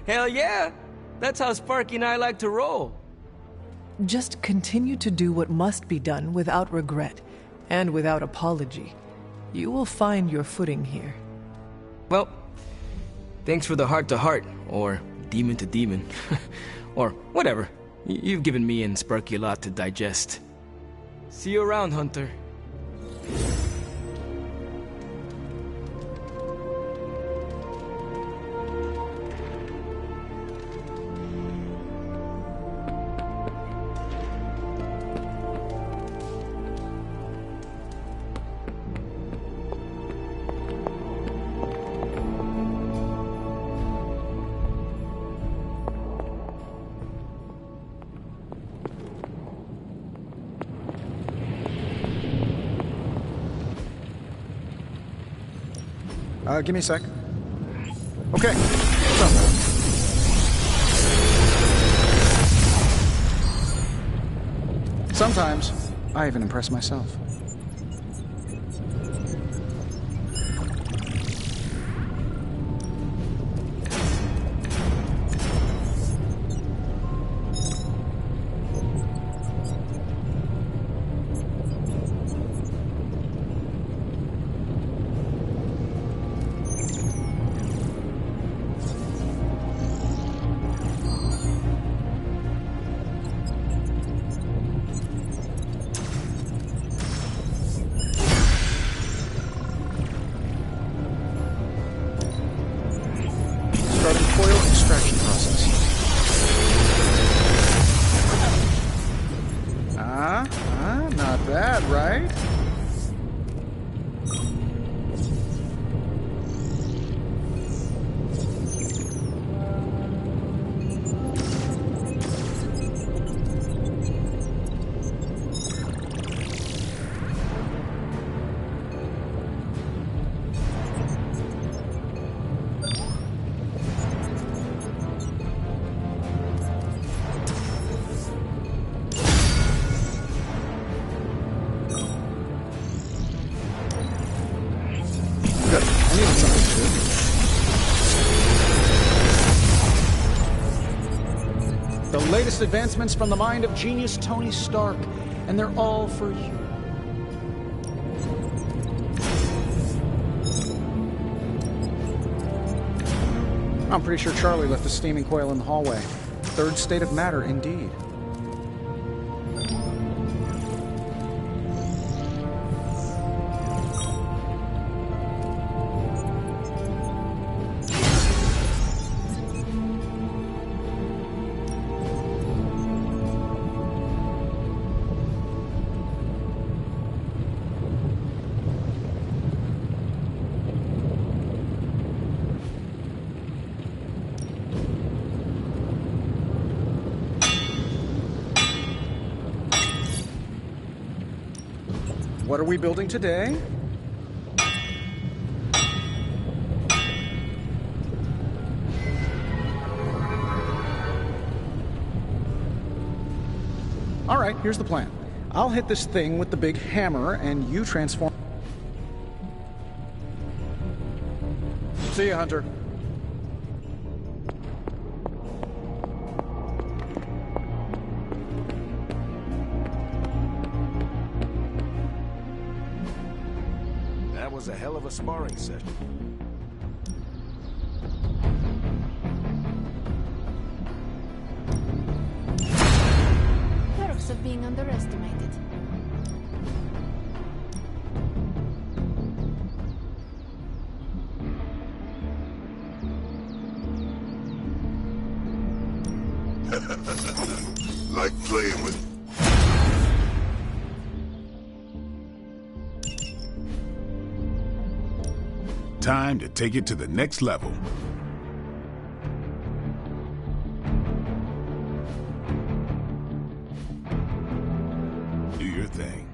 Hell yeah! That's how Sparky and I like to roll. Just continue to do what must be done without regret and without apology. You will find your footing here. Well, thanks for the heart-to-heart, or demon-to-demon, or whatever. You've given me and Sparky a lot to digest. See you around, Hunter. Give me a sec. Okay, what's up? Sometimes, I even impress myself. Not bad, right? The latest advancements from the mind of genius Tony Stark, and they're all for you. I'm pretty sure Charlie left a steaming coil in the hallway. Third state of matter, indeed. What are we building today? All right, here's the plan. I'll hit this thing with the big hammer, and you transform. See ya, Hunter. was a hell of a sparring session. Perks of being underestimated. Like playing with... Time to take it to the next level. Do your thing.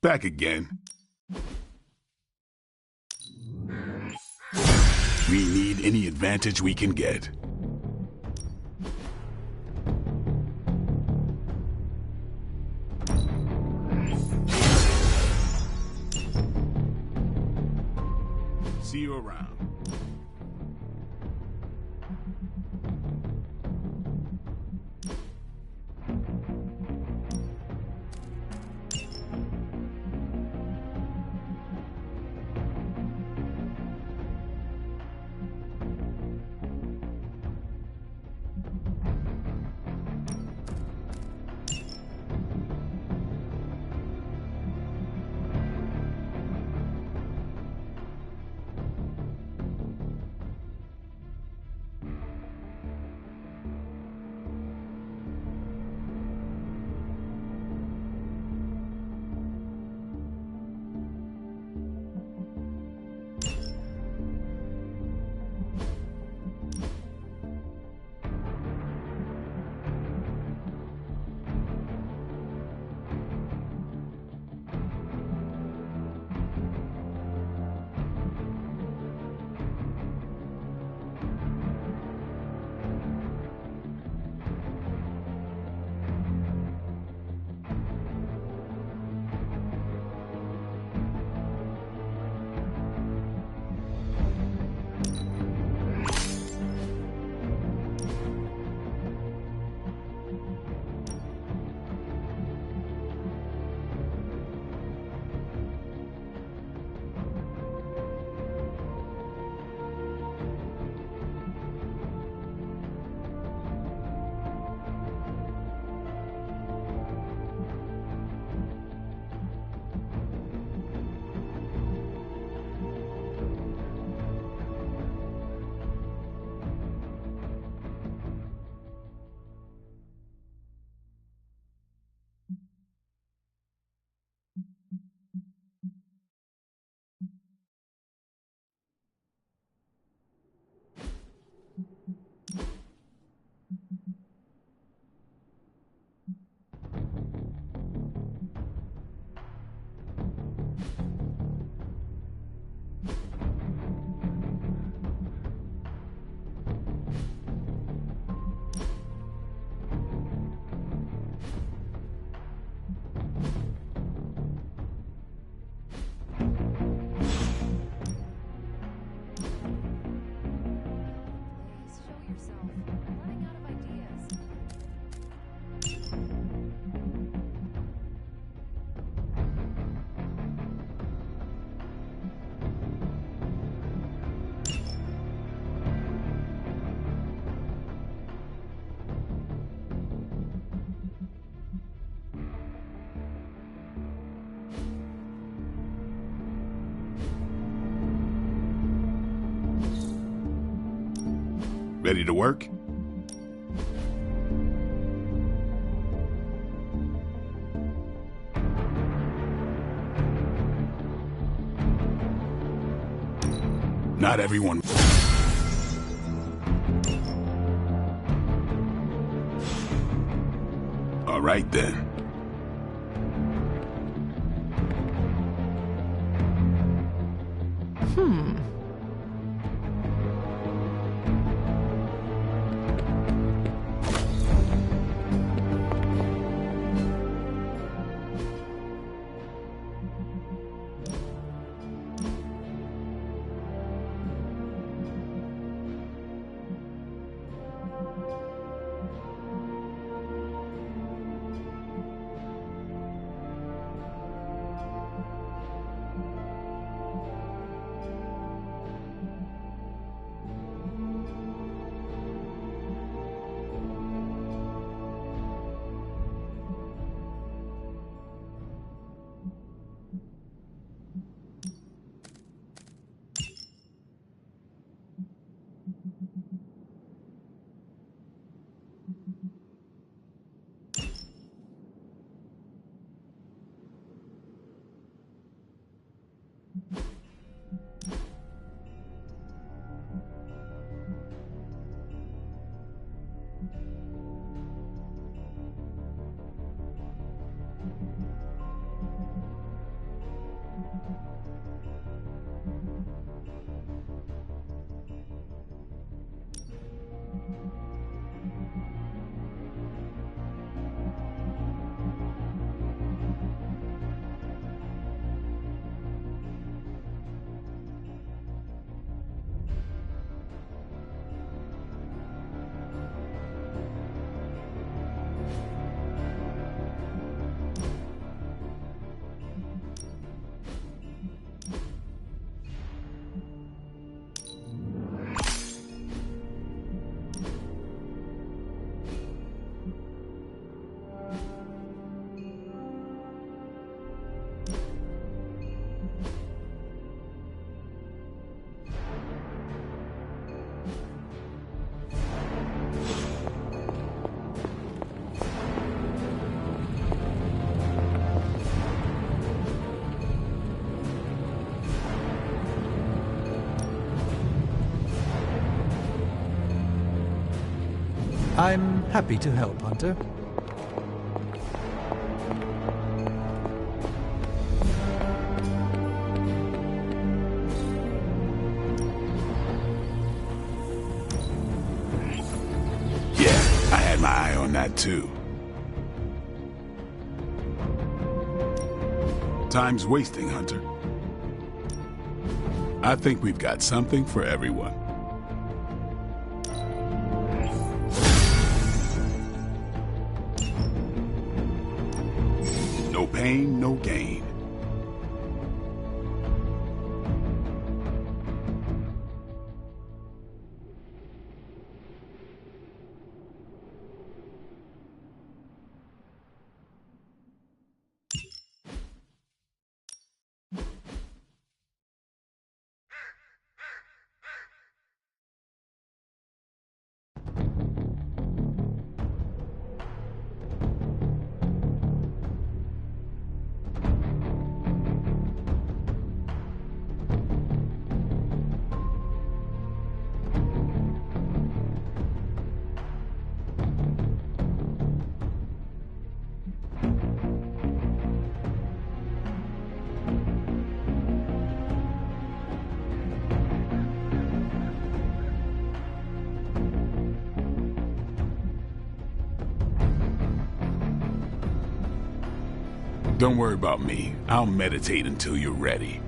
Back again. We need any advantage we can get. See you around. Ready to work? Not everyone. All right then. I'm happy to help, Hunter. Yeah, I had my eye on that too. Time's wasting, Hunter. I think we've got something for everyone. No pain, no gain. Don't worry about me. I'll meditate until you're ready.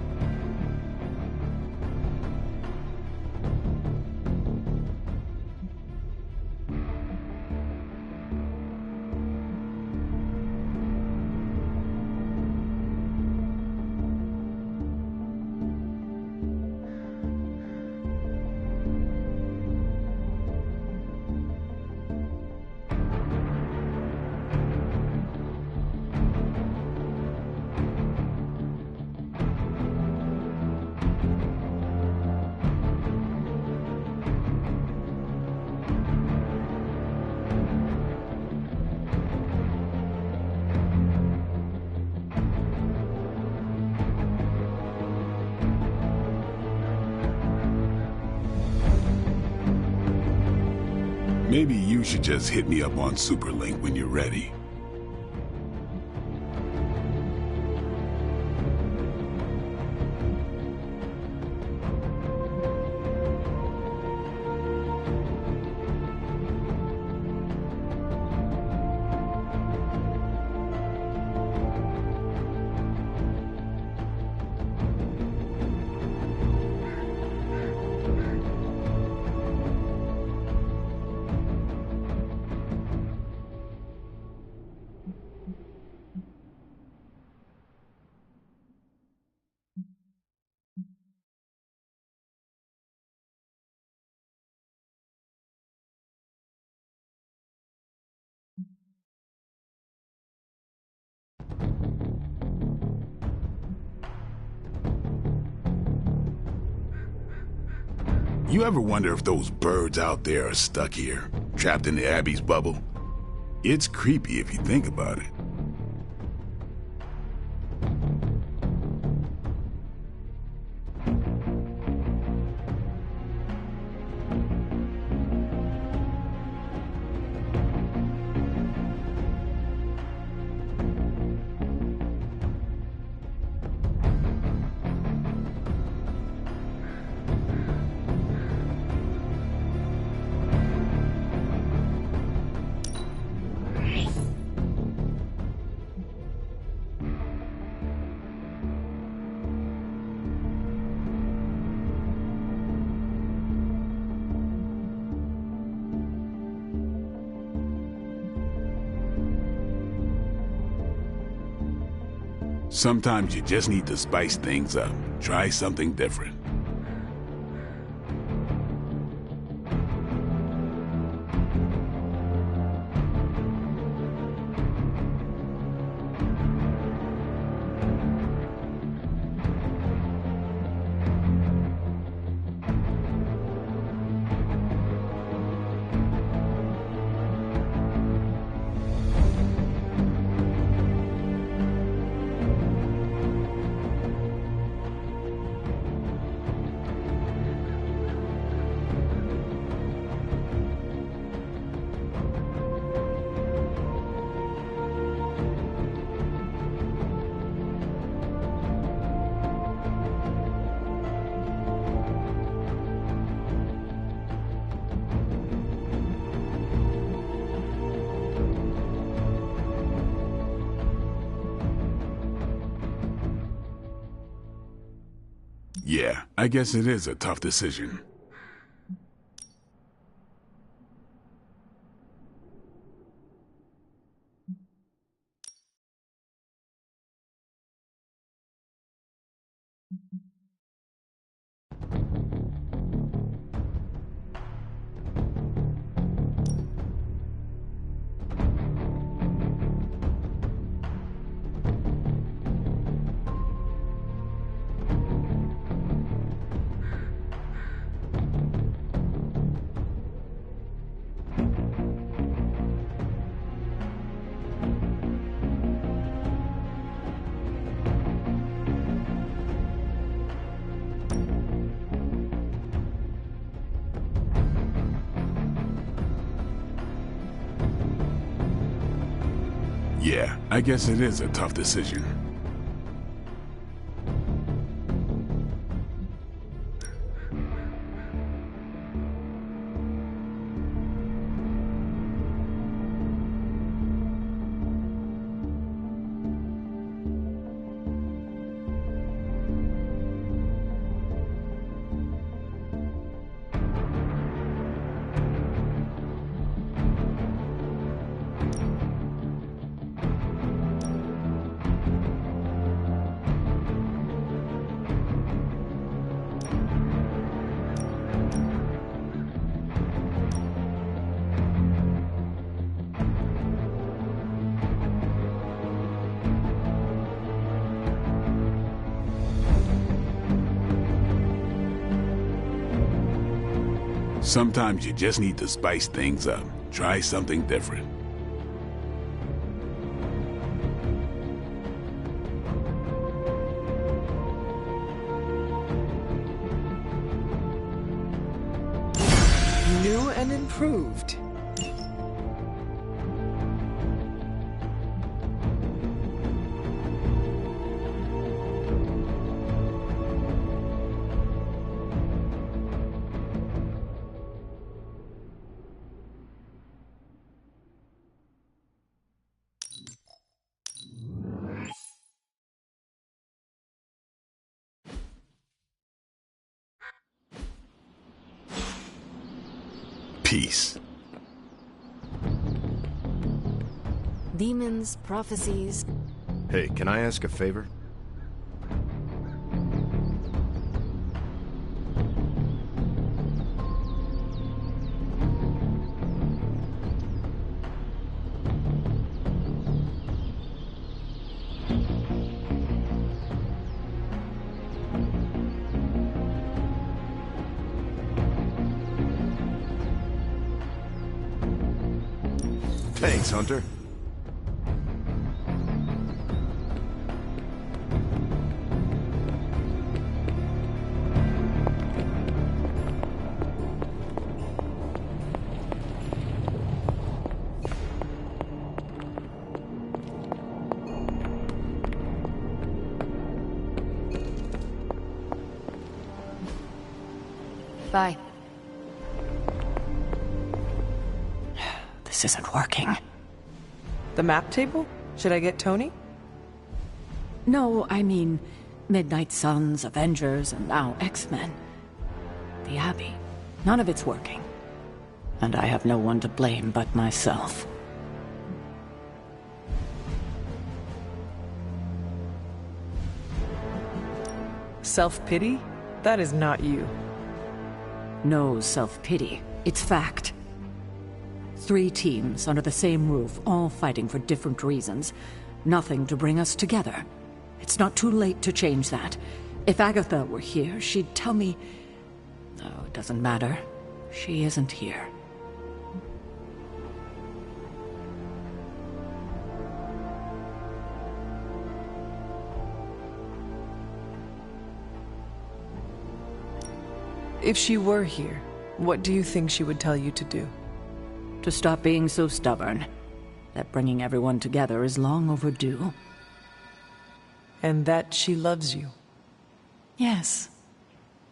Maybe you should just hit me up on Superlink when you're ready. You ever wonder if those birds out there are stuck here, trapped in the Abbey's bubble? It's creepy if you think about it. Sometimes you just need to spice things up. Try something different. Yeah, I guess it is a tough decision. Yeah, I guess it is a tough decision. Sometimes you just need to spice things up. Try something different. New and improved. peace. Demons, prophecies. Hey, can I ask a favor? Thanks, Hunter. Bye. This isn't working. The map table? Should I get Tony? No, I mean Midnight Suns, Avengers, and now X-Men. The Abbey. None of it's working. And I have no one to blame but myself. Self-pity? That is not you. No self-pity. It's fact. 3 teams under the same roof, all fighting for different reasons. Nothing to bring us together. It's not too late to change that. If Agatha were here, she'd tell me... Oh, it doesn't matter. She isn't here. If she were here, what do you think she would tell you to do? To stop being so stubborn. That bringing everyone together is long overdue. And that she loves you. Yes.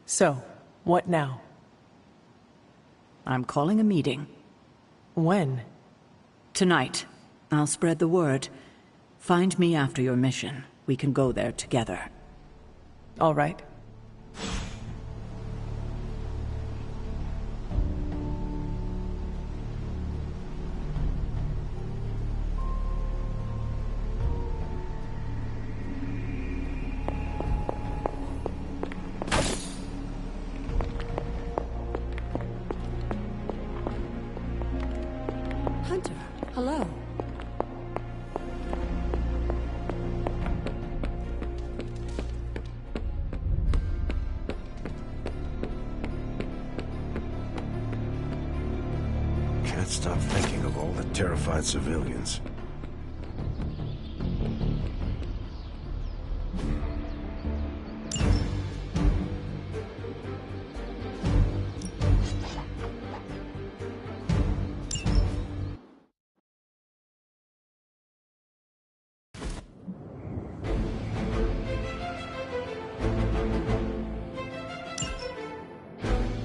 So, what now? I'm calling a meeting. When? Tonight. I'll spread the word. Find me after your mission. We can go there together. All right. Hunter, hello. Can't stop thinking of all the terrified civilians.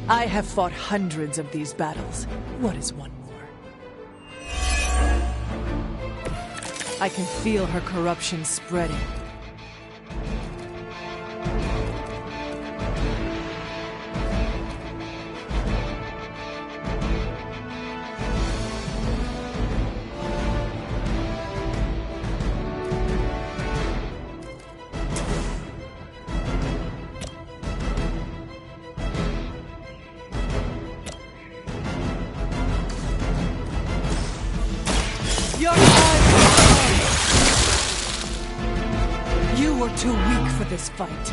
I have fought hundreds of these battles. What is one more? I can feel her corruption spreading. Your time is gone. You were too weak for this fight.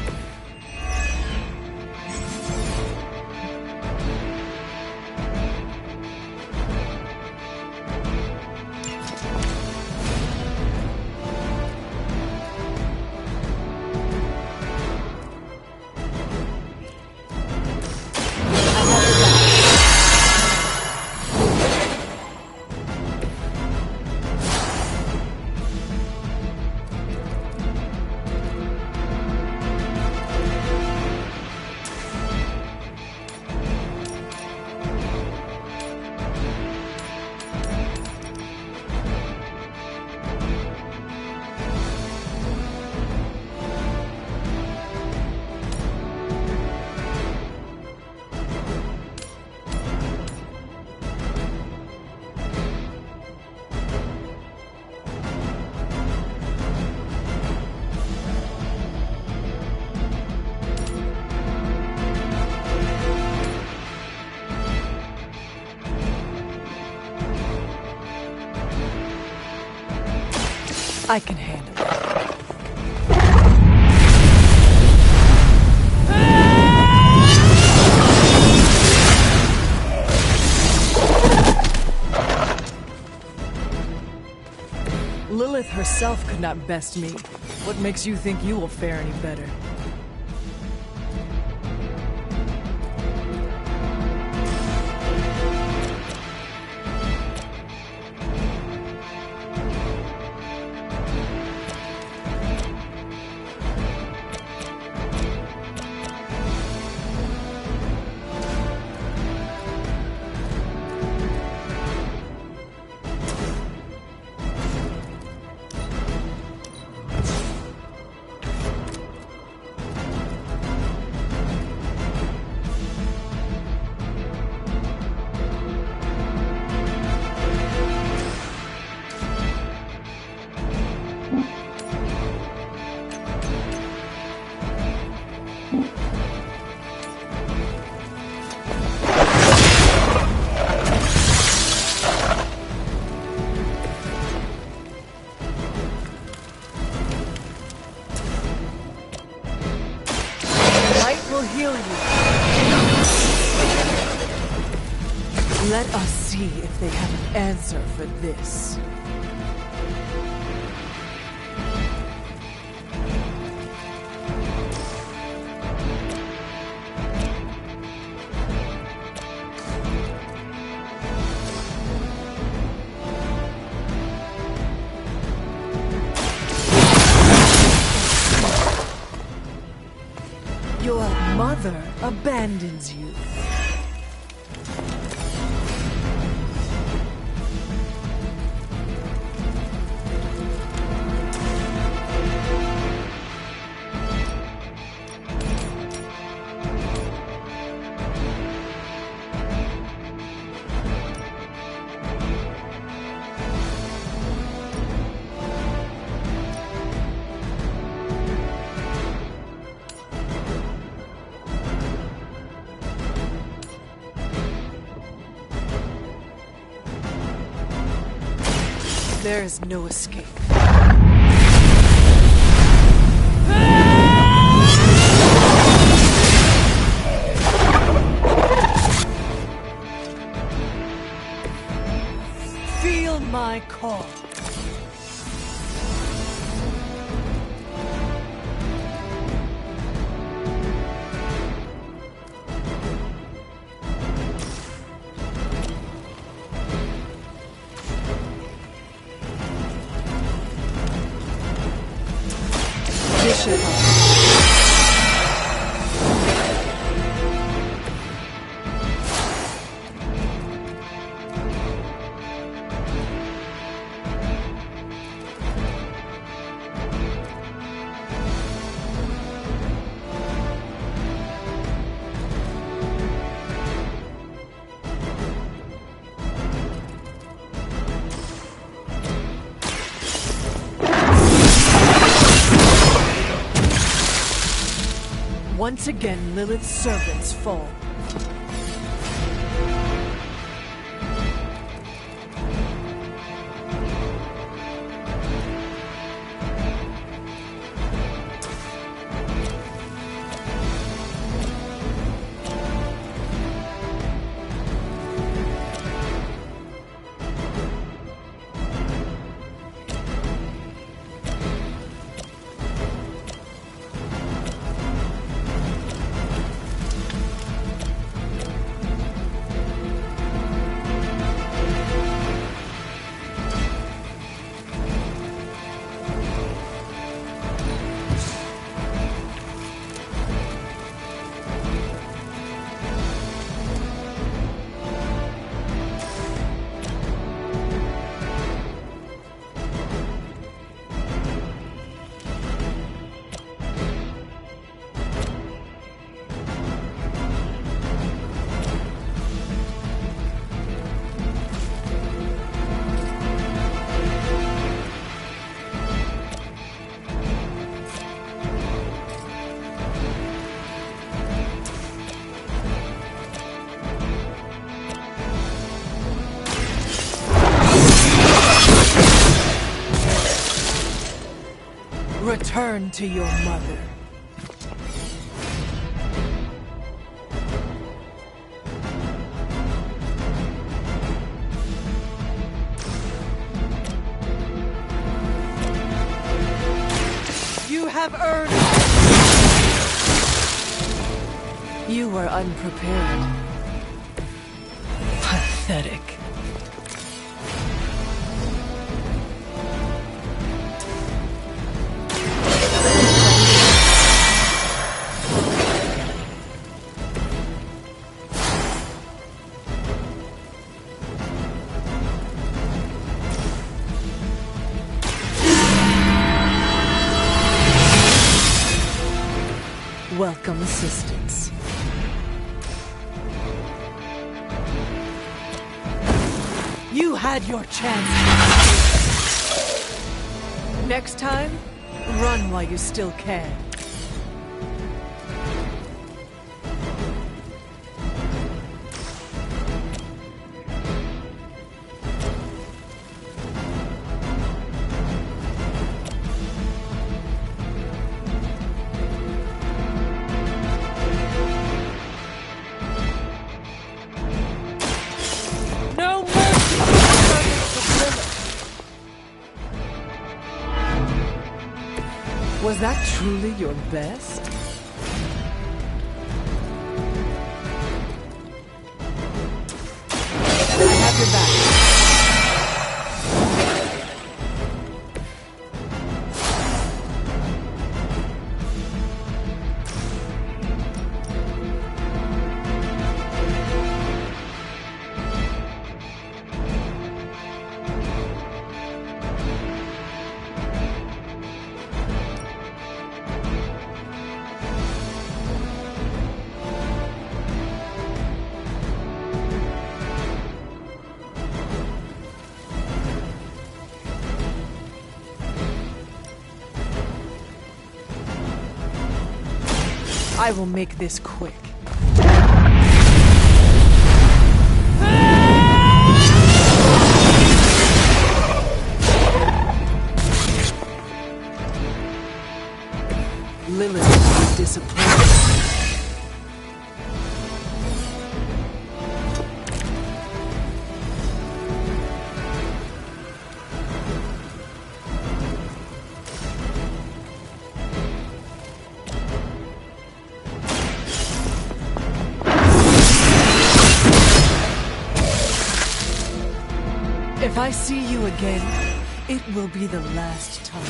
I can handle it. Lilith herself could not best me. What makes you think you will fare any better? Let us see if they have an answer for this. Your mother abandons you. There is no escape. Feel my call. Once again, Lilith's servants fall. Return to your mother. You have earned it. You were unprepared. Pathetic. Welcome assistance. You had your chance. Next time, run while you still can. Was that truly your best? I have your back. I will make this quick. Lilith will be disappointed. If I see you again, it will be the last time.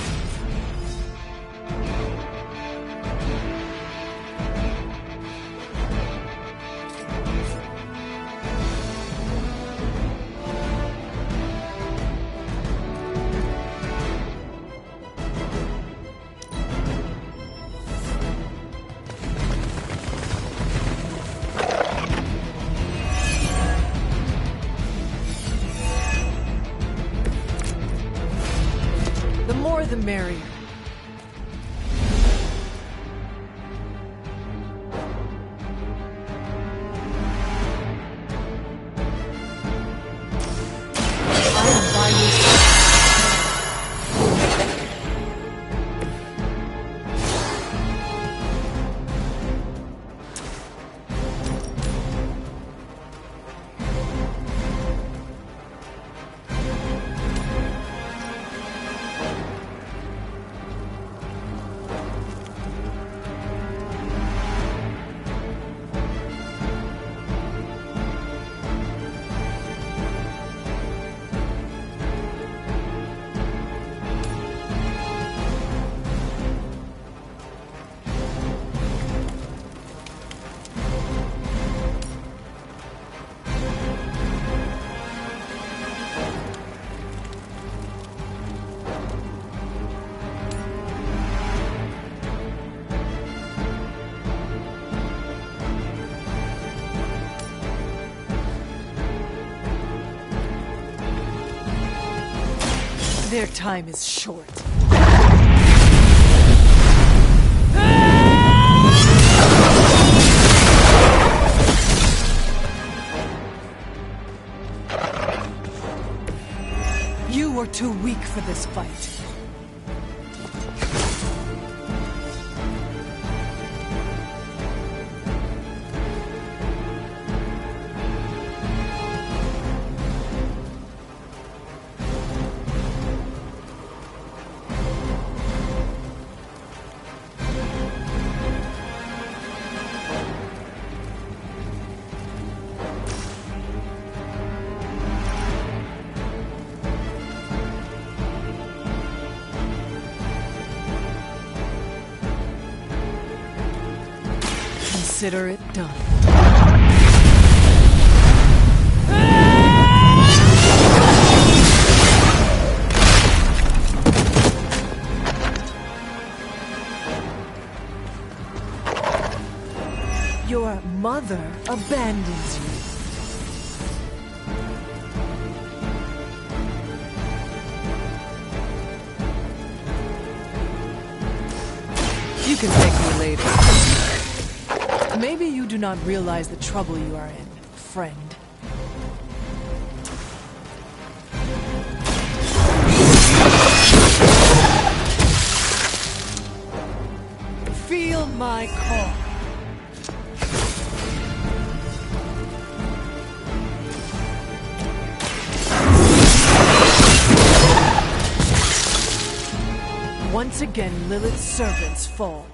The more the merrier. I am by your side. Their time is short. You were too weak for this fight. Consider it done. Your mother abandons you. You can thank me later. Maybe you do not realize the trouble you are in, friend. Feel my call. Once again, Lilith's servants fall.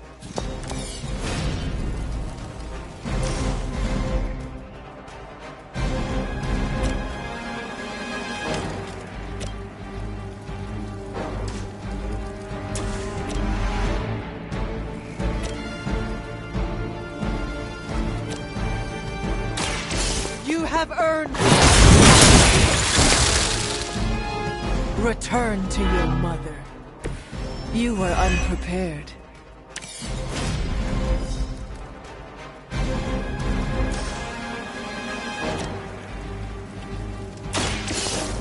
You have earned it. Return to your mother. You were unprepared.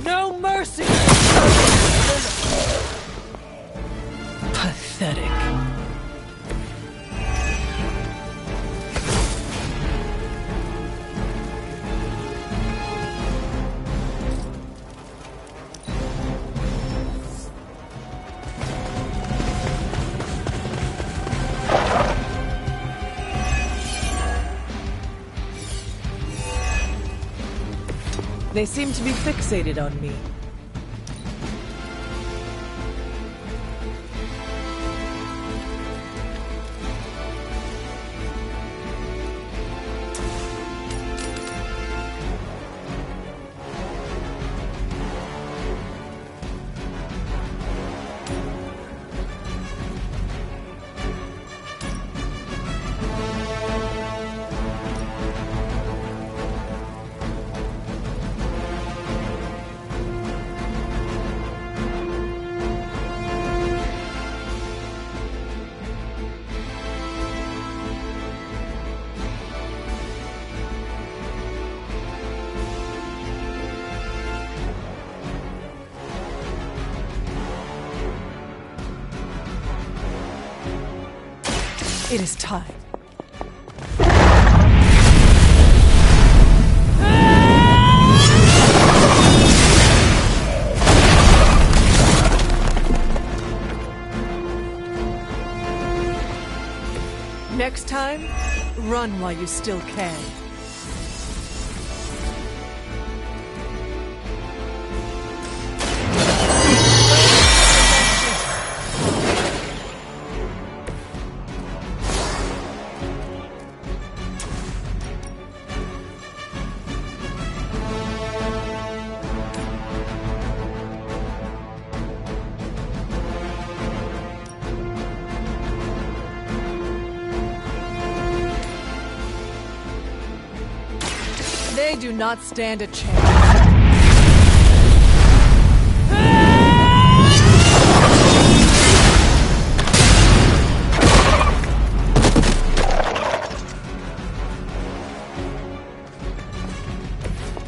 No mercy! Pathetic. They seem to be fixated on me. It is time. Next time, run while you still can. They do not stand a chance.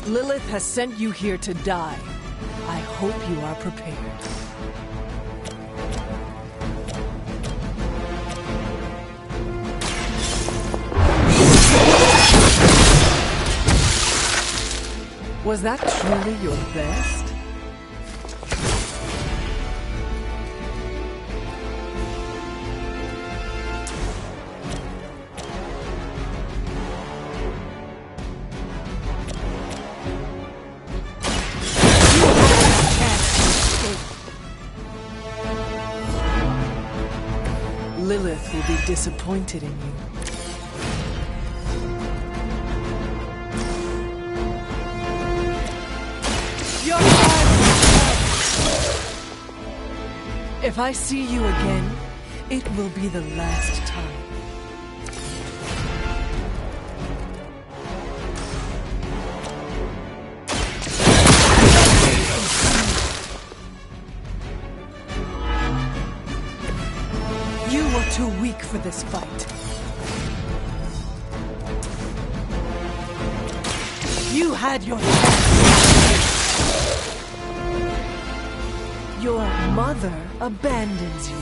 Lilith has sent you here to die. I hope you are prepared. Was that truly your best? Lilith will be disappointed in you. If I see you again, it will be the last time. for this fight. You had your chance. Your mother abandons you.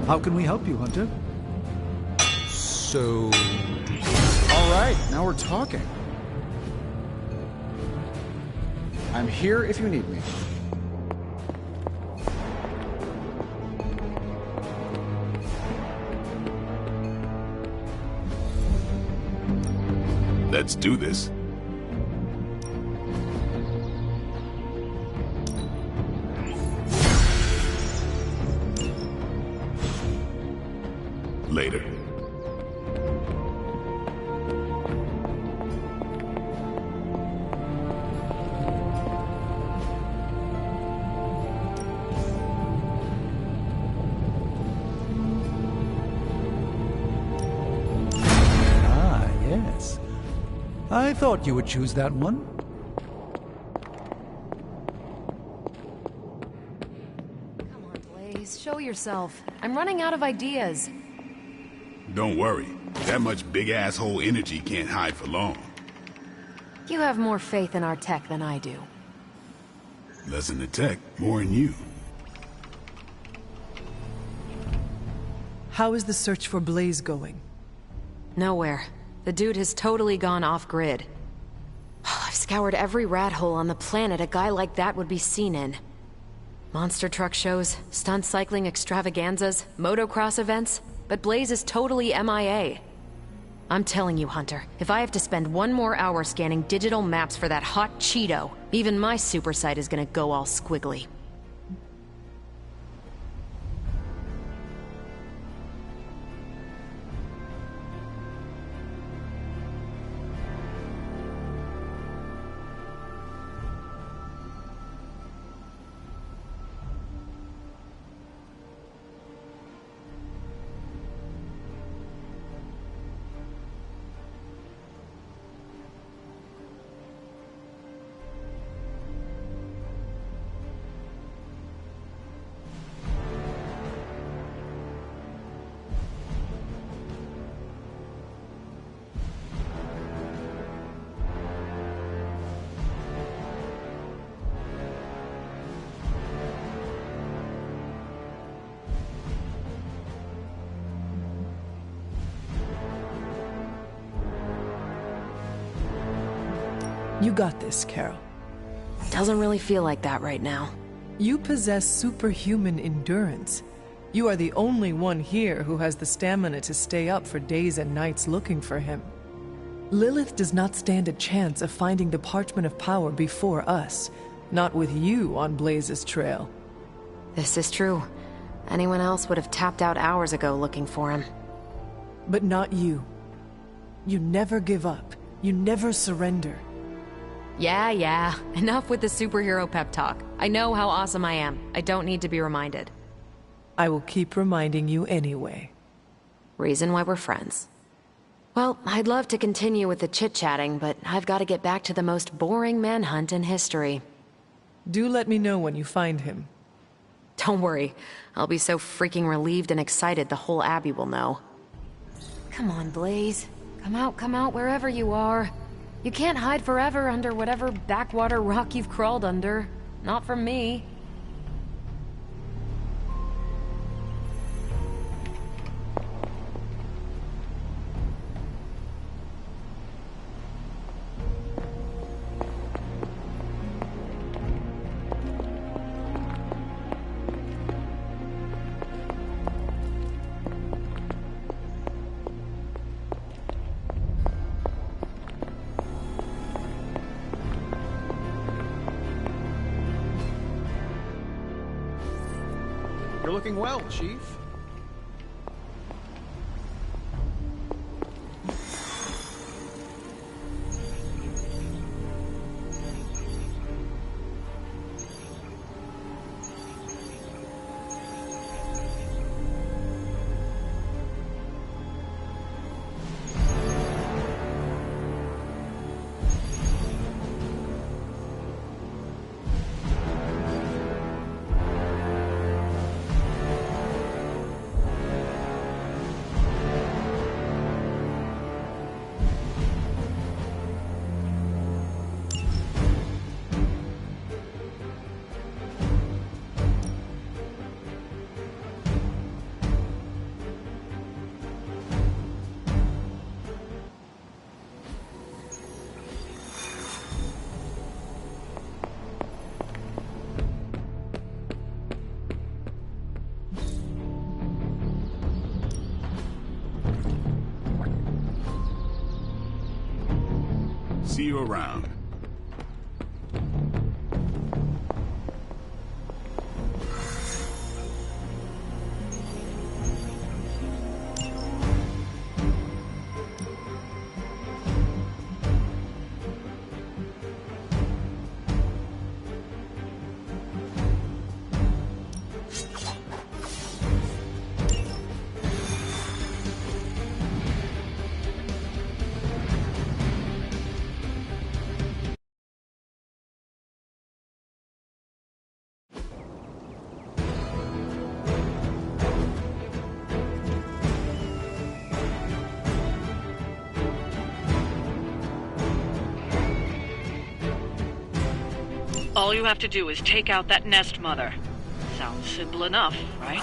How can we help you, Hunter? So... Alright, now we're talking. I'm here if you need me. Let's do this. Later. Ah, yes. I thought you would choose that one. Come on, Blaze, show yourself. I'm running out of ideas. Don't worry. That much big asshole energy can't hide for long. You have more faith in our tech than I do. Less in the tech, more in you. How is the search for Blaze going? Nowhere. The dude has totally gone off-grid. I've scoured every rat hole on the planet a guy like that would be seen in. Monster truck shows, stunt cycling extravaganzas, motocross events, but Blaze is totally MIA. I'm telling you, Hunter, if I have to spend one more hour scanning digital maps for that hot Cheeto, even my super sight is gonna go all squiggly. You got this, Carol. Doesn't really feel like that right now. You possess superhuman endurance. You are the only one here who has the stamina to stay up for days and nights looking for him. Lilith does not stand a chance of finding the Parchment of Power before us, not with you on Blaze's trail. This is true. Anyone else would have tapped out hours ago looking for him. But not you. You never give up. You never surrender. Yeah. Enough with the superhero pep talk. I know how awesome I am. I don't need to be reminded. I will keep reminding you anyway. Reason why we're friends. Well, I'd love to continue with the chit-chatting, but I've got to get back to the most boring manhunt in history. Do let me know when you find him. Don't worry. I'll be so freaking relieved and excited the whole Abbey will know. Come on, Blaze. Come out wherever you are. You can't hide forever under whatever backwater rock you've crawled under. Not from me. You're looking well, Chief. See you around. All you have to do is take out that nest mother. Sounds simple enough, right?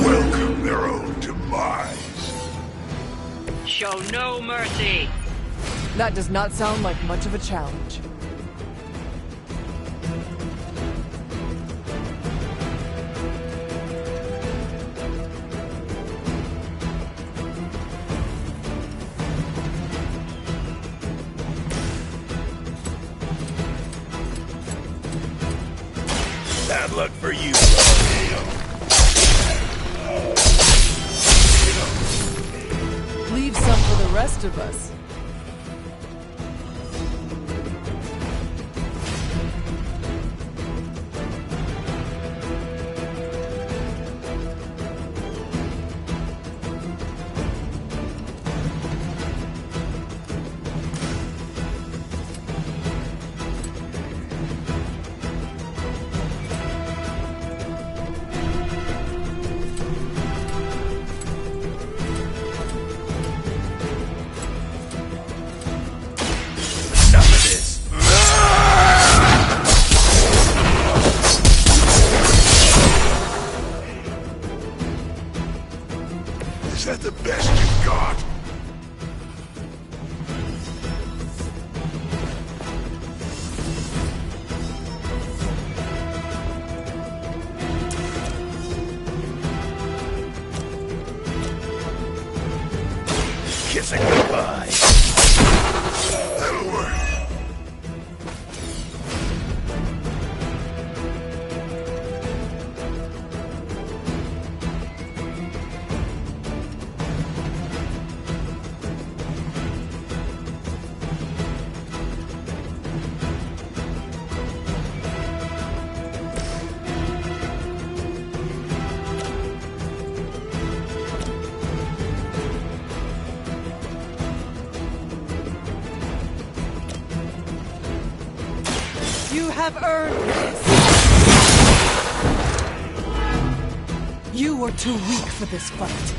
Welcome their own demise. Show no mercy. That does not sound like much of a challenge. Bad luck for you. Leave some for the rest of us. Is that the best you've got? Kiss it goodbye. That'll have earned this! You were too weak for this fight.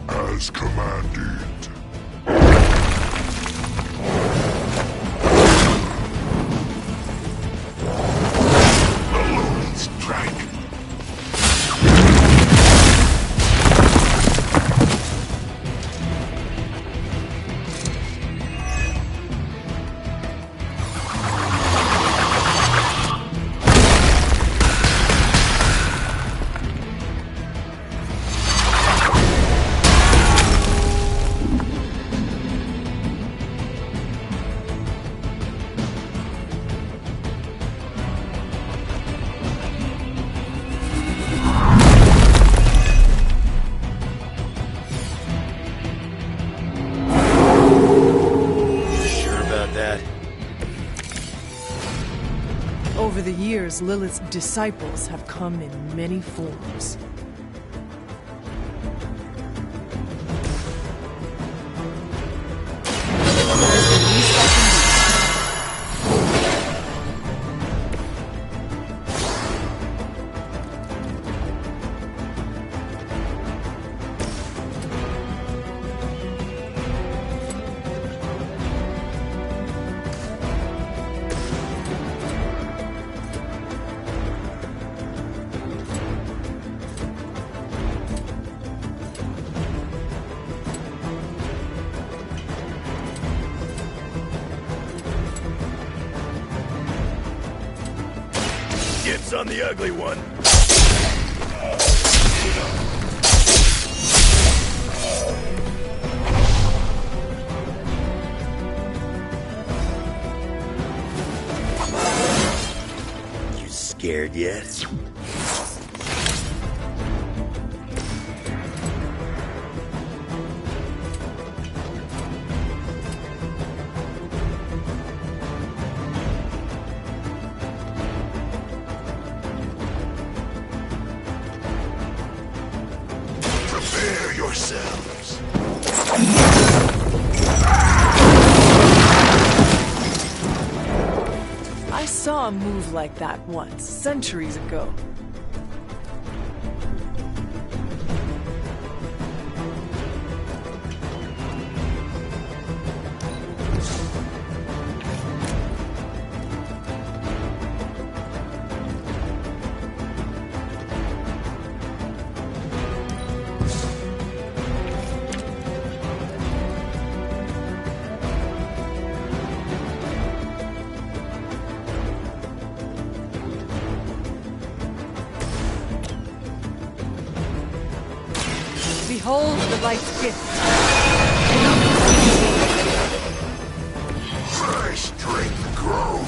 As commanded. Alone strike. Over the years, Lilith's disciples have come in many forms. Dibs on the ugly one. You scared yet? Prepare yourselves. I saw a move like that once, centuries ago. Behold the light's gift. My strength grows.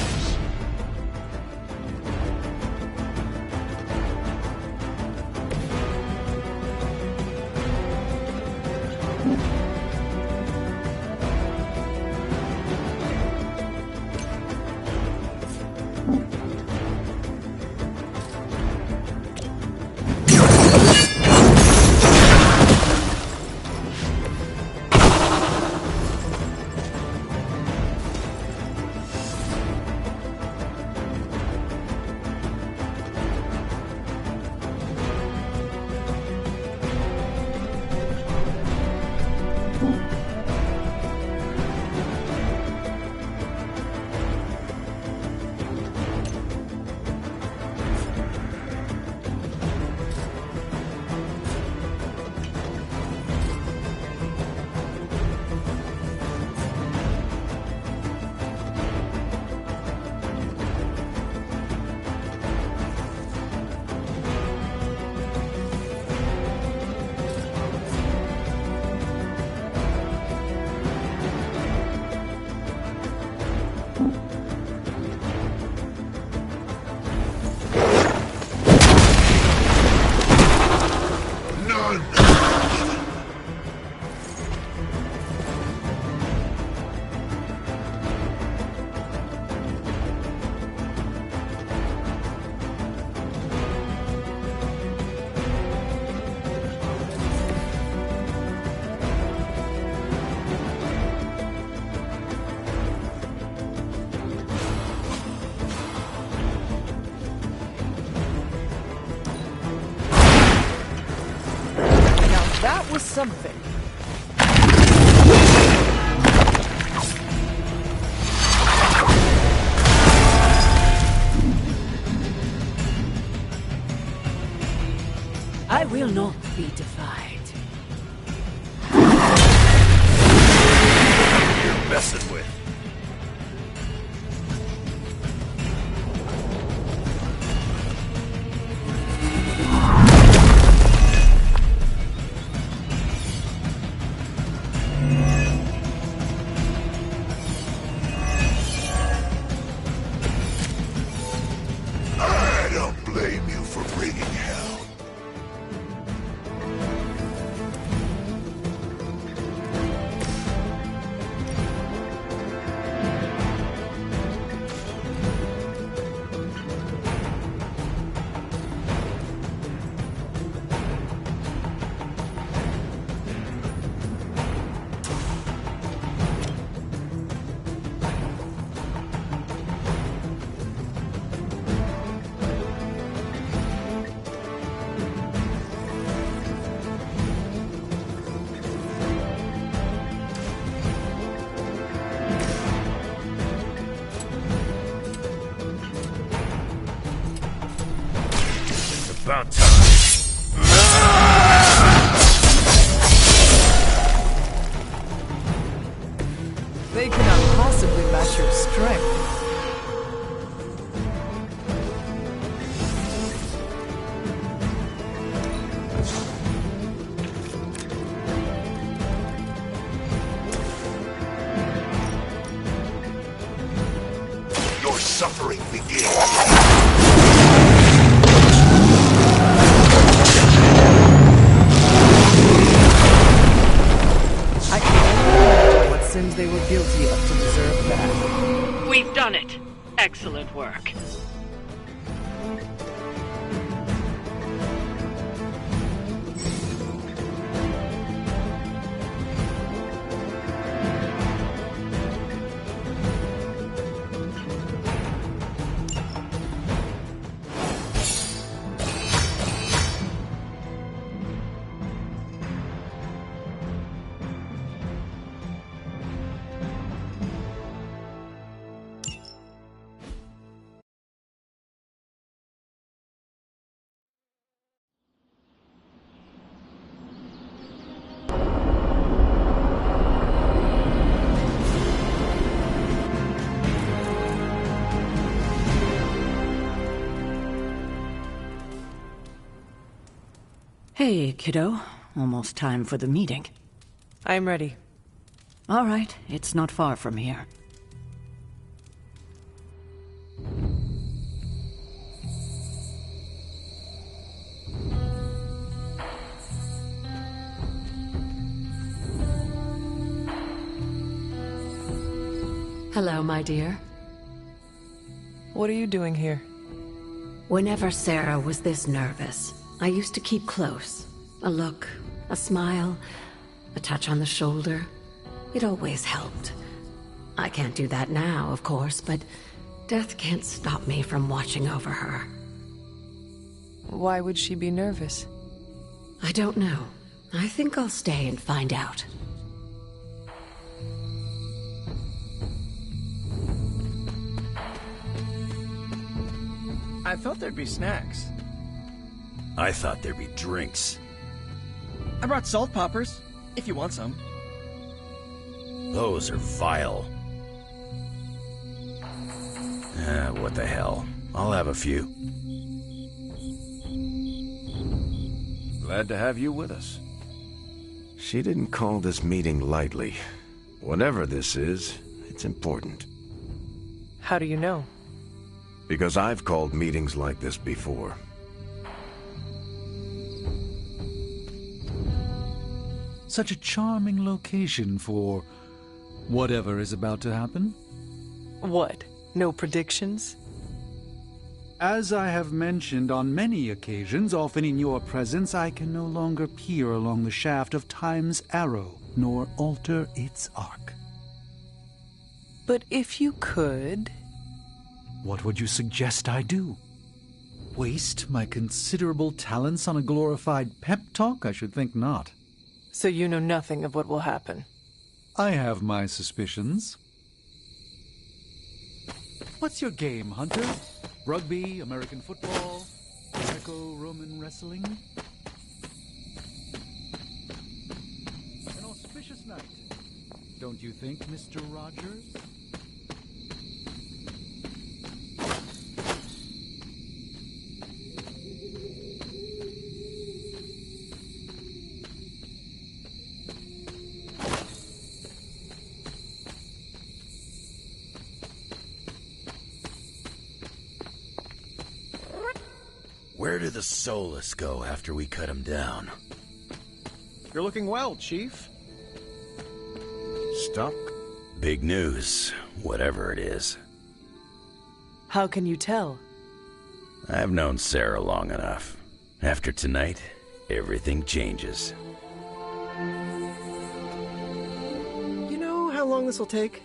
something. I will not be defied. You're messing with. I don't blame you for bringing hell. About time. They cannot possibly match your strength. Your suffering begins. I can only imagine what sins they were guilty of to deserve that. We've done it. Excellent work. Hey, kiddo. Almost time for the meeting. I'm ready. All right, it's not far from here. Hello, my dear. What are you doing here? Whenever Sarah was this nervous, I used to keep close. A look, a smile, a touch on the shoulder. It always helped. I can't do that now, of course, but death can't stop me from watching over her. Why would she be nervous? I don't know. I think I'll stay and find out. I thought there'd be snacks. I thought there'd be drinks. I brought salt poppers, if you want some. Those are vile. What the hell. I'll have a few. Glad to have you with us. She didn't call this meeting lightly. Whatever this is, it's important. How do you know? Because I've called meetings like this before. Such a charming location for whatever is about to happen. What? No predictions? As I have mentioned on many occasions, often in your presence, I can no longer peer along the shaft of time's arrow, nor alter its arc. But if you could... What would you suggest I do? Waste my considerable talents on a glorified pep talk? I should think not. So you know nothing of what will happen? I have my suspicions. What's your game, Hunter? Rugby, American football, Greco-Roman wrestling? An auspicious night, don't you think, Mr. Rogers? Where did the Solus go after we cut him down? You're looking well, Chief. Stuck? Big news, whatever it is. How can you tell? I've known Sarah long enough. After tonight, everything changes. You know how long this will take?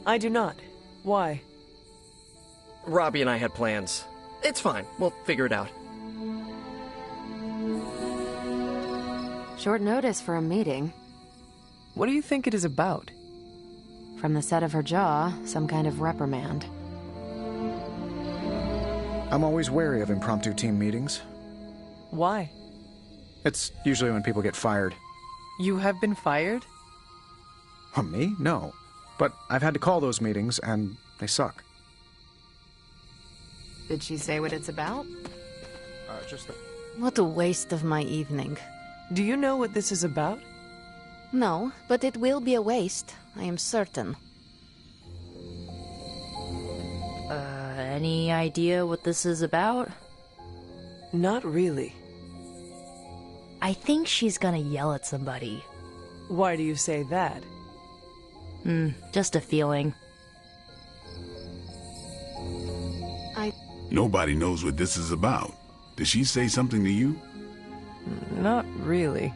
I do not. Why? Robbie and I had plans. It's fine. We'll figure it out. Short notice for a meeting. What do you think it is about? From the set of her jaw, some kind of reprimand. I'm always wary of impromptu team meetings. Why? It's usually when people get fired. You have been fired? Me? No. But I've had to call those meetings, and they suck. Did she say what it's about? Just What a waste of my evening. Do you know what this is about? No, but it will be a waste, I am certain. Any idea what this is about? Not really. I think she's gonna yell at somebody. Why do you say that? Just a feeling. Nobody knows what this is about. Did she say something to you? Not really.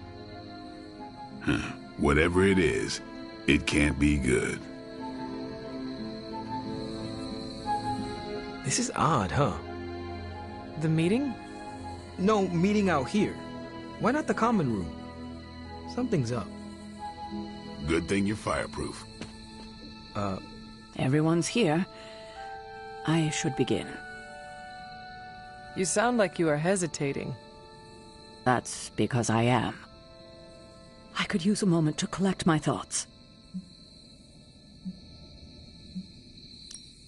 Whatever it is, it can't be good. This is odd, huh? The meeting? No, meeting out here. Why not the common room? Something's up. Good thing you're fireproof. Everyone's here. I should begin. You sound like you are hesitating. That's because I am. I could use a moment to collect my thoughts.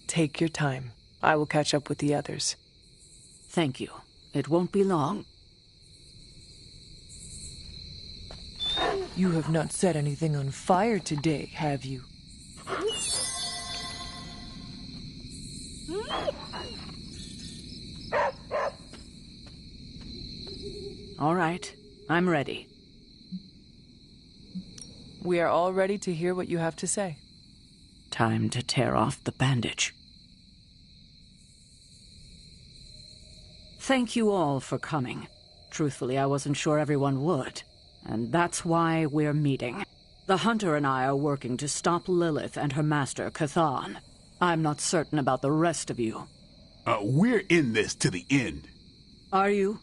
Take your time. I will catch up with the others. Thank you. It won't be long. You have not set anything on fire today, have you? All right, I'm ready. We are all ready to hear what you have to say. Time to tear off the bandage. Thank you all for coming. Truthfully, I wasn't sure everyone would. And that's why we're meeting. The Hunter and I are working to stop Lilith and her master, Cathan. I'm not certain about the rest of you. We're in this to the end. Are you?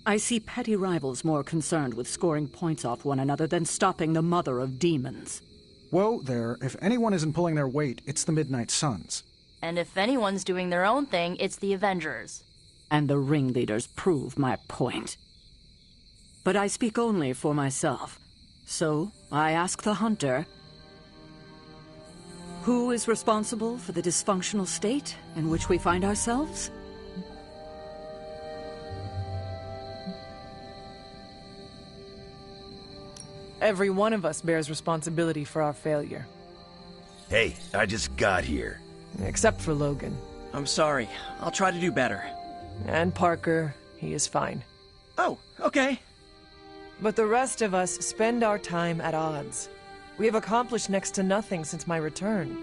I see petty rivals more concerned with scoring points off one another than stopping the mother of demons. Whoa there, if anyone isn't pulling their weight, it's the Midnight Suns. And if anyone's doing their own thing, it's the Avengers. And the ringleaders prove my point. But I speak only for myself. So, I ask the Hunter, who is responsible for the dysfunctional state in which we find ourselves? Every one of us bears responsibility for our failure. Hey, I just got here. Except for Logan. I'm sorry. I'll try to do better. And Parker, he is fine. Oh, okay. But the rest of us spend our time at odds. We have accomplished next to nothing since my return.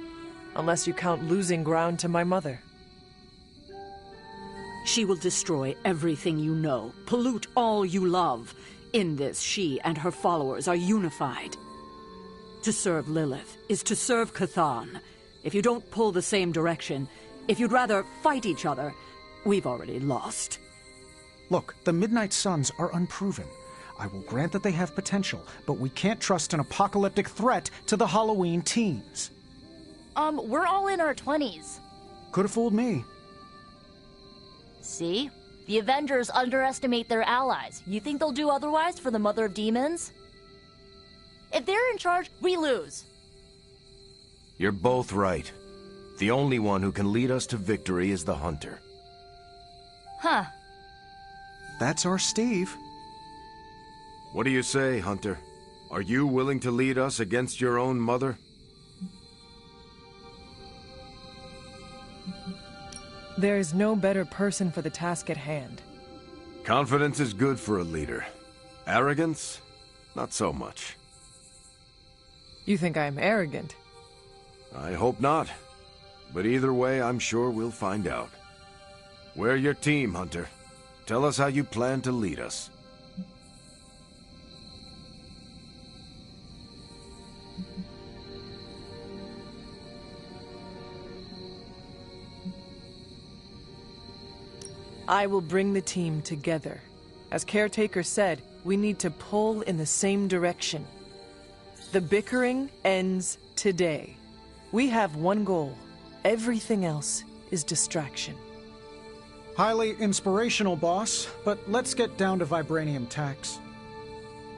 Unless you count losing ground to my mother. She will destroy everything you know, pollute all you love. In this, she and her followers are unified. To serve Lilith is to serve Cathan. If you don't pull the same direction, if you'd rather fight each other, we've already lost. Look, the Midnight Suns are unproven. I will grant that they have potential, but we can't trust an apocalyptic threat to the Halloween teens. We're all in our 20s. Could have fooled me. See? The Avengers underestimate their allies. You think they'll do otherwise for the Mother of Demons? If they're in charge, we lose. You're both right. The only one who can lead us to victory is the Hunter. Huh. That's our Steve. What do you say, Hunter? Are you willing to lead us against your own mother? There is no better person for the task at hand. Confidence is good for a leader. Arrogance? Not so much. You think I'm arrogant? I hope not. But either way, I'm sure we'll find out. We're your team, Hunter. Tell us how you plan to lead us. I will bring the team together. As Caretaker said, we need to pull in the same direction. The bickering ends today. We have one goal. Everything else is distraction. Highly inspirational, boss, but let's get down to vibranium tax.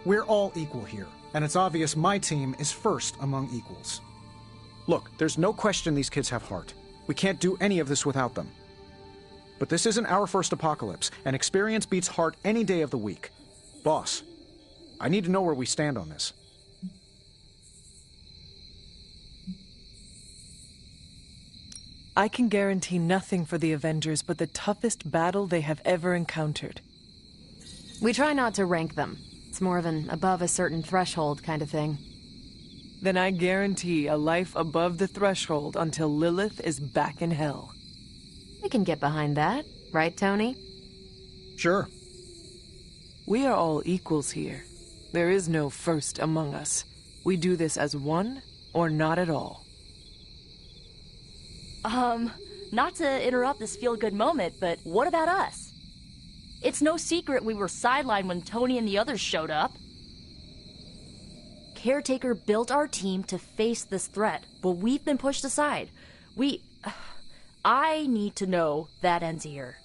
We're all equal here, and it's obvious my team is first among equals. Look, there's no question these kids have heart. We can't do any of this without them. But this isn't our first apocalypse, and experience beats heart any day of the week. Boss, I need to know where we stand on this. I can guarantee nothing for the Avengers but the toughest battle they have ever encountered. We try not to rank them. It's more of an above a certain threshold kind of thing. Then I guarantee a life above the threshold until Lilith is back in hell. We can get behind that, right, Tony? Sure. We are all equals here. There is no first among us. We do this as one or not at all. Not to interrupt this feel-good moment, but what about us? It's no secret we were sidelined when Tony and the others showed up. Caretaker built our team to face this threat, but we've been pushed aside. I need to know that ends here.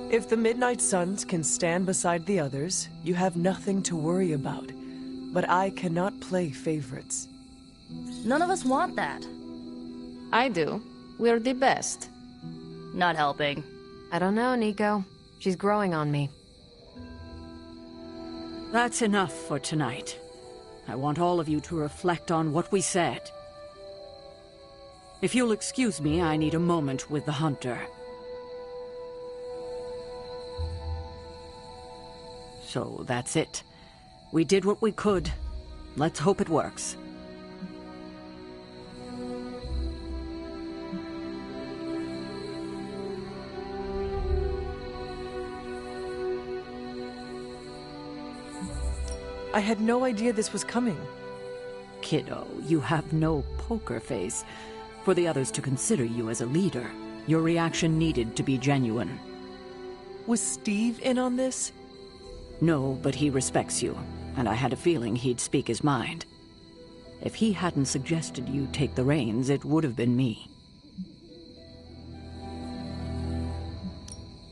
If the Midnight Suns can stand beside the others, you have nothing to worry about. But I cannot play favorites. None of us want that. I do. We're the best. Not helping. I don't know, Nico. She's growing on me. That's enough for tonight. I want all of you to reflect on what we said. If you'll excuse me, I need a moment with the Hunter. So that's it. We did what we could. Let's hope it works. I had no idea this was coming. Kiddo, you have no poker face. For the others to consider you as a leader, your reaction needed to be genuine. Was Steve in on this? No, but he respects you, and I had a feeling he'd speak his mind. If he hadn't suggested you take the reins, it would have been me.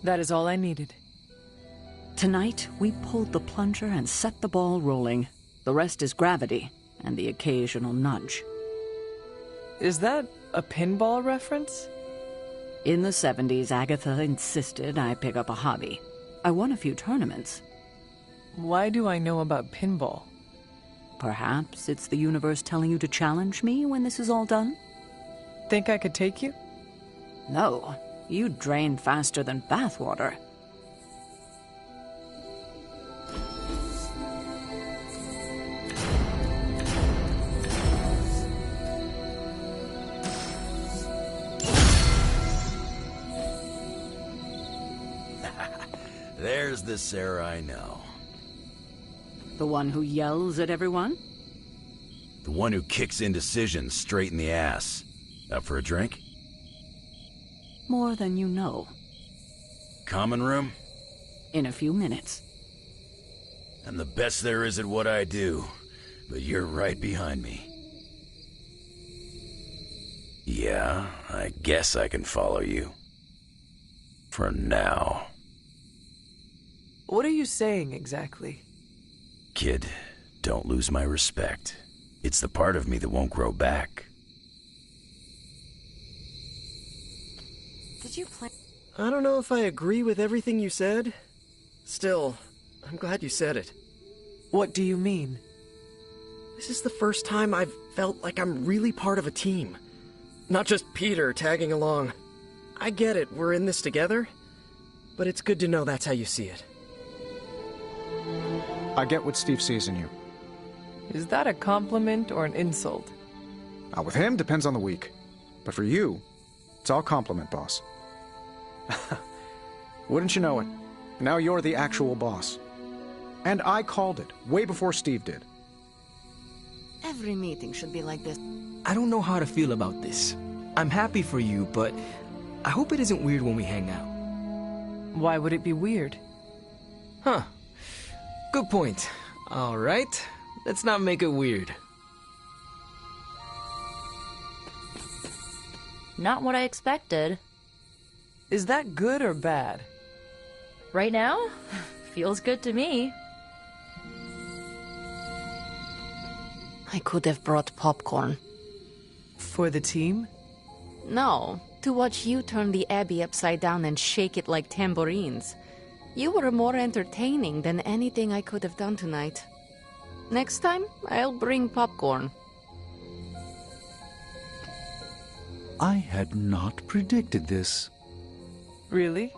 That is all I needed. Tonight, we pulled the plunger and set the ball rolling. The rest is gravity, and the occasional nudge. Is that a pinball reference? In the 70s, Agatha insisted I pick up a hobby. I won a few tournaments. Why do I know about pinball? Perhaps it's the universe telling you to challenge me when this is all done? Think I could take you? No, you drain faster than bathwater. There's the Sarah I know. The one who yells at everyone? The one who kicks indecisions straight in the ass. Up for a drink? More than you know. Common room? In a few minutes. I'm the best there is at what I do, but you're right behind me. Yeah, I guess I can follow you. For now. What are you saying exactly? Kid, don't lose my respect. It's the part of me that won't grow back. Did you plan? I don't know if I agree with everything you said. Still, I'm glad you said it. What do you mean? This is the first time I've felt like I'm really part of a team. Not just Peter tagging along. I get it, we're in this together. But it's good to know that's how you see it. I get what Steve sees in you. Is that a compliment or an insult? With him, depends on the week. But for you, it's all compliment, boss. Wouldn't you know it? Now you're the actual boss. And I called it, way before Steve did. Every meeting should be like this. I don't know how to feel about this. I'm happy for you, but I hope it isn't weird when we hang out. Why would it be weird? Huh. Good point. Alright, let's not make it weird. Not what I expected. Is that good or bad? Right now? Feels good to me. I could have brought popcorn. For the team? No, to watch you turn the Abbey upside down and shake it like tambourines. You were more entertaining than anything I could have done tonight. Next time, I'll bring popcorn. I had not predicted this. Really?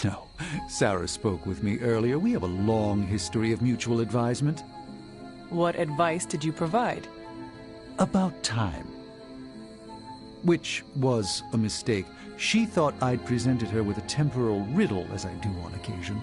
No. Sarah spoke with me earlier. We have a long history of mutual advisement. What advice did you provide? About time. Which was a mistake. She thought I'd presented her with a temporal riddle, as I do on occasion.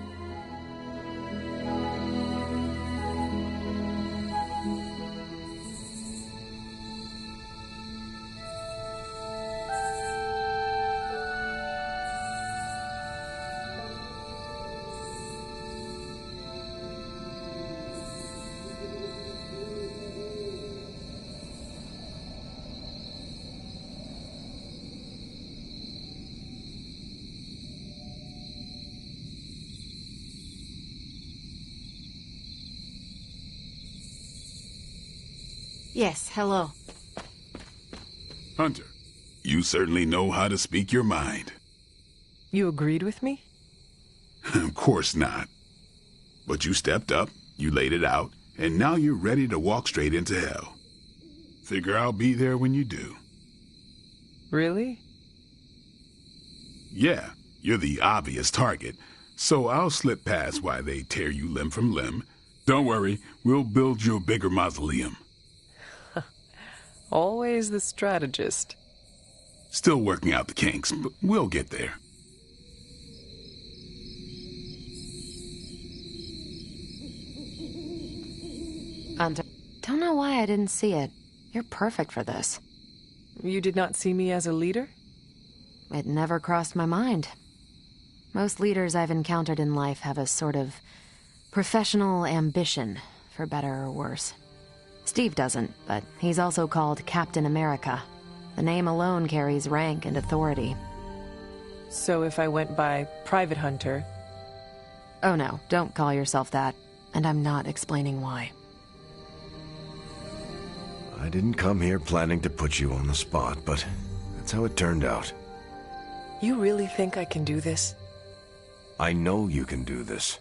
Yes, hello. Hunter, you certainly know how to speak your mind. You agreed with me? Of course not. But you stepped up, you laid it out, and now you're ready to walk straight into hell. Figure I'll be there when you do. Really? Yeah, you're the obvious target, so I'll slip past why they tear you limb from limb. Don't worry, we'll build you a bigger mausoleum. Always the strategist. Still working out the kinks, but we'll get there. Hunter, don't know why I didn't see it. You're perfect for this. You did not see me as a leader? It never crossed my mind. Most leaders I've encountered in life have a sort of professional ambition, for better or worse. Steve doesn't, but he's also called Captain America. The name alone carries rank and authority. So if I went by Private Hunter... Oh no, don't call yourself that. And I'm not explaining why. I didn't come here planning to put you on the spot, but that's how it turned out. You really think I can do this? I know you can do this.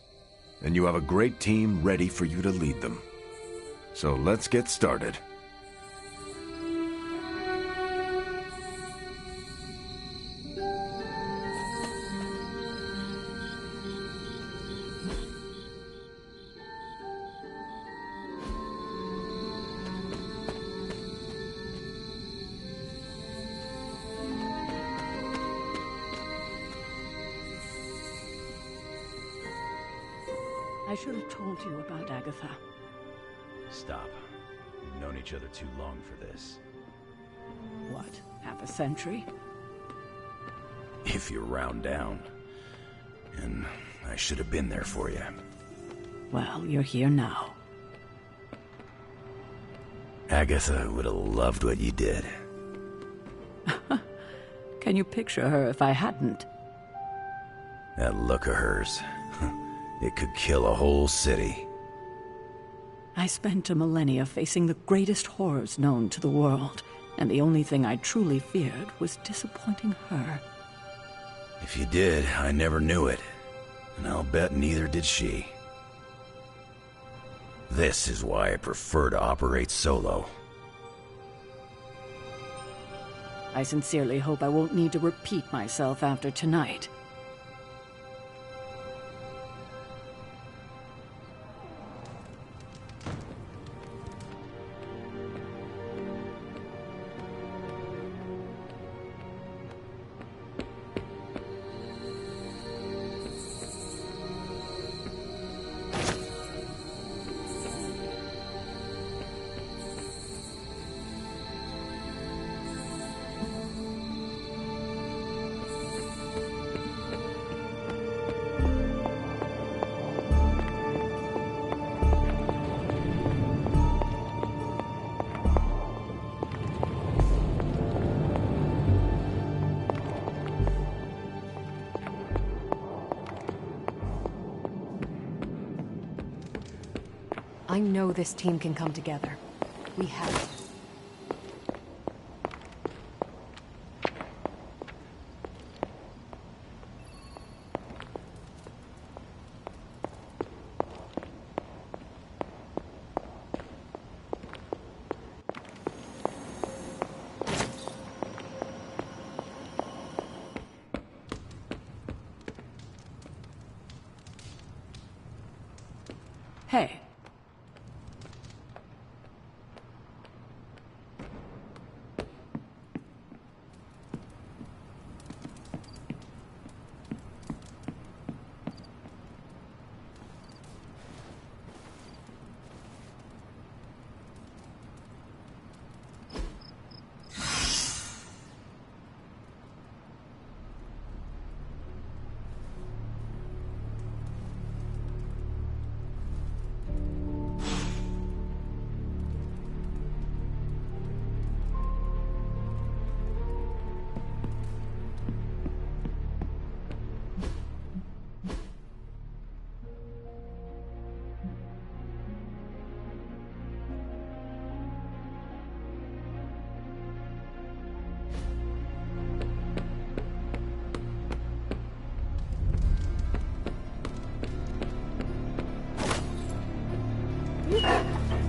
And you have a great team ready for you to lead them. So let's get started. I should have told you about Agatha. Stop. We've known each other too long for this. What? Half a century? If you round down. And I should have been there for you. Well, you're here now. Agatha would have loved what you did. Can you picture her if I hadn't? That look of hers. It could kill a whole city. I spent a millennia facing the greatest horrors known to the world, and the only thing I truly feared was disappointing her. If you did, I never knew it. And I'll bet neither did she. This is why I prefer to operate solo. I sincerely hope I won't need to repeat myself after tonight. I know this team can come together. We have to. Hey.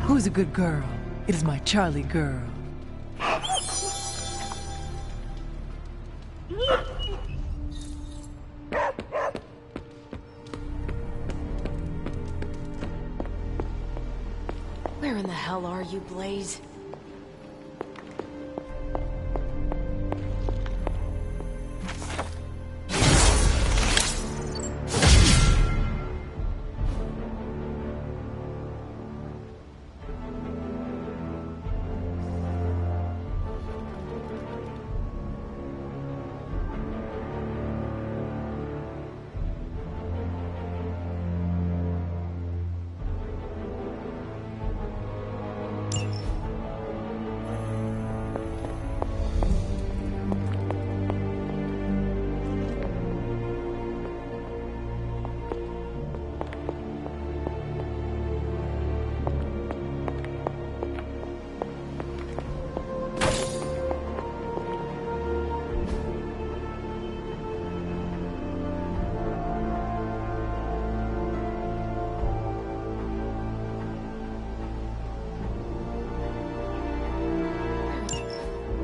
Who's a good girl? It is my Charlie girl. Where in the hell are you, Blaze?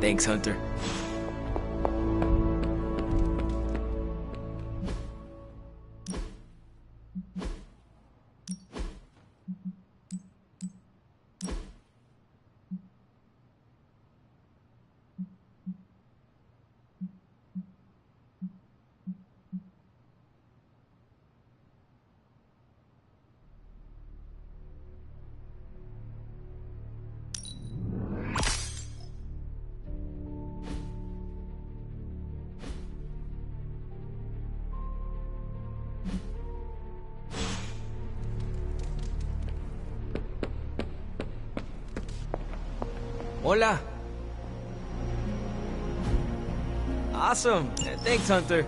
Thanks, Hunter. Hola. Awesome. Thanks, Hunter.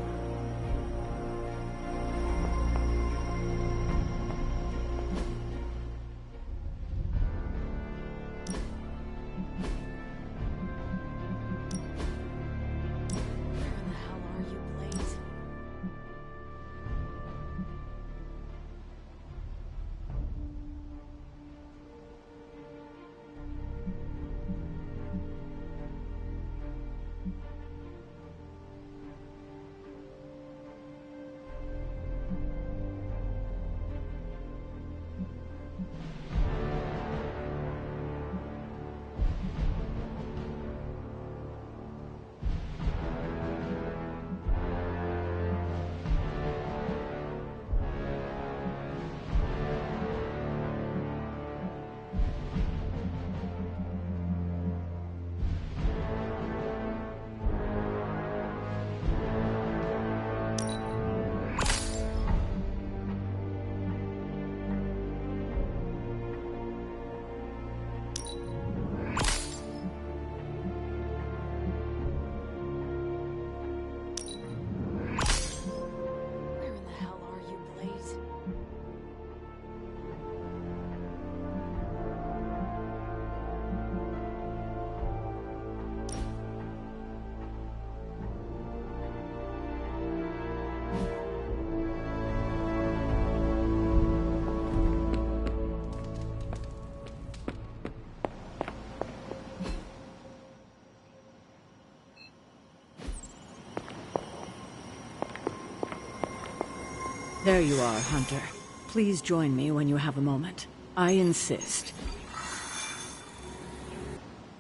There you are, Hunter. Please join me when you have a moment. I insist.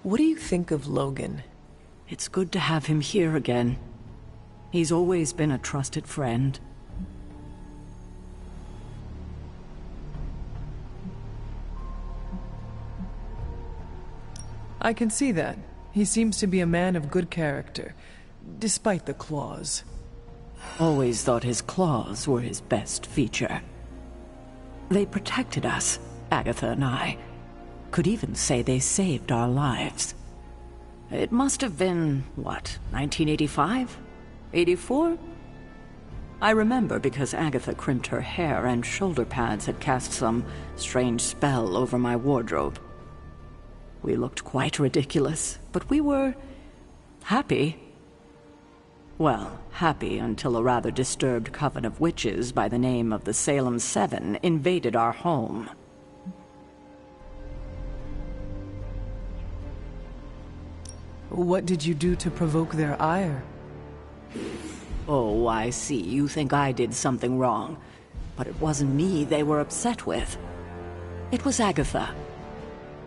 What do you think of Logan? It's good to have him here again. He's always been a trusted friend. I can see that. He seems to be a man of good character, despite the claws. Always thought his claws were his best feature. They protected us, Agatha and I. Could even say they saved our lives. It must have been, what, 1985? 84? I remember because Agatha crimped her hair and shoulder pads had cast some strange spell over my wardrobe. We looked quite ridiculous, but we were happy. Well, happy until a rather disturbed coven of witches by the name of the Lv17 invaded our home. What did you do to provoke their ire? Oh, I see. You think I did something wrong. But it wasn't me they were upset with. It was Agatha.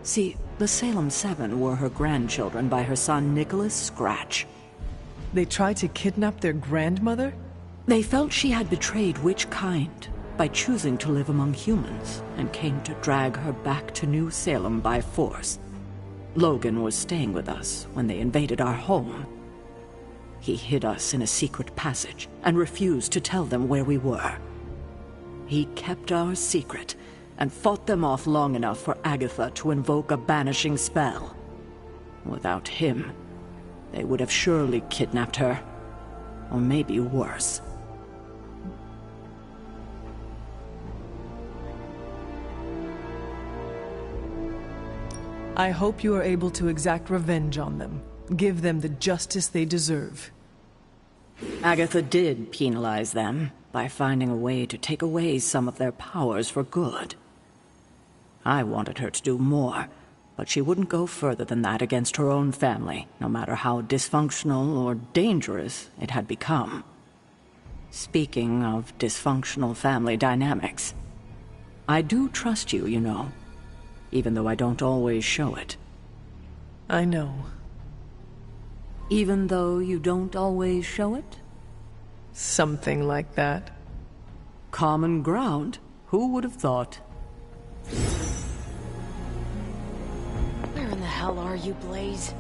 See, the Lv17 were her grandchildren by her son Nicholas Scratch. They tried to kidnap their grandmother? They felt she had betrayed which kind by choosing to live among humans and came to drag her back to New Salem by force. Logan was staying with us when they invaded our home. He hid us in a secret passage and refused to tell them where we were. He kept our secret and fought them off long enough for Agatha to invoke a banishing spell. Without him, they would have surely kidnapped her, or maybe worse. I hope you are able to exact revenge on them. Give them the justice they deserve. Agatha did penalize them by finding a way to take away some of their powers for good. I wanted her to do more, but she wouldn't go further than that against her own family, no matter how dysfunctional or dangerous it had become. Speaking of dysfunctional family dynamics, I do trust you, you know, even though I don't always show it. I know. Even though you don't always show it? Something like that. Common ground. Who would have thought? Where in the hell are you, Blaze?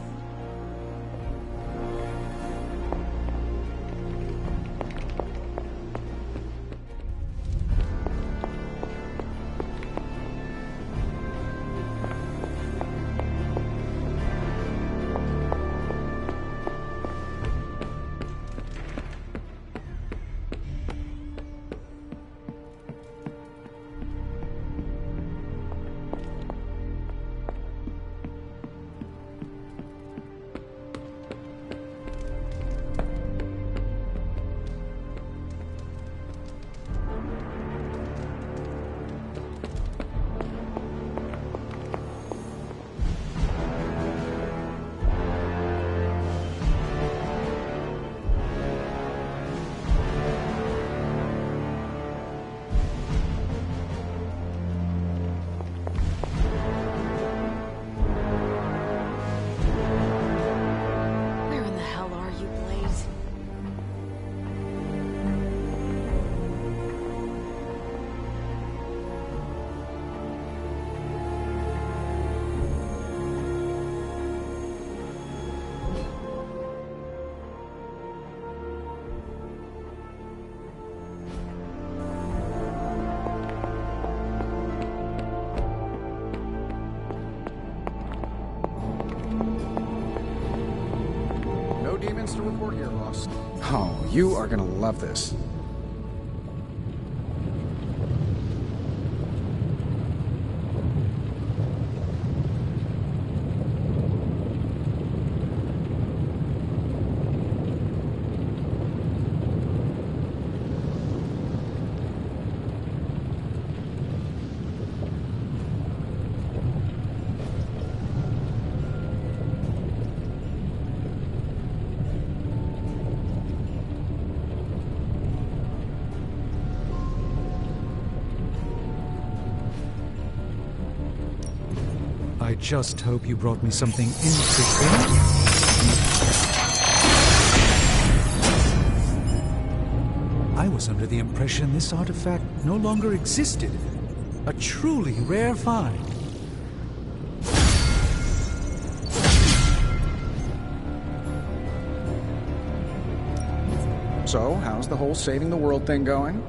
plans to report here, boss? Oh, you are gonna love this. I just hope you brought me something interesting. I was under the impression this artifact no longer existed. A truly rare find. So, how's the whole saving the world thing going?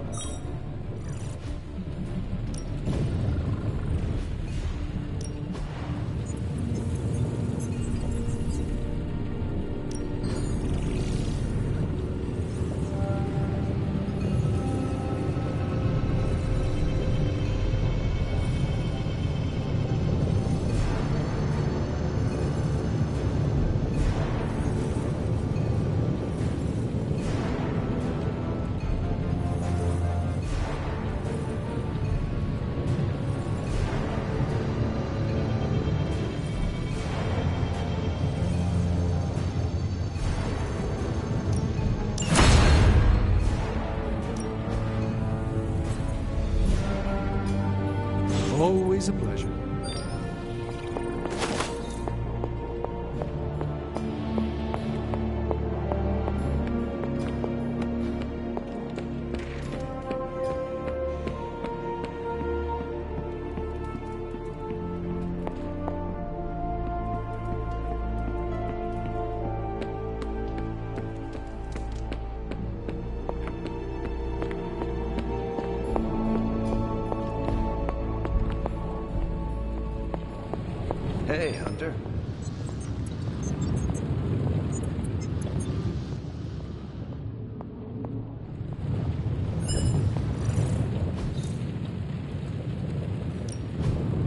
Always a pleasure. Hey, Hunter.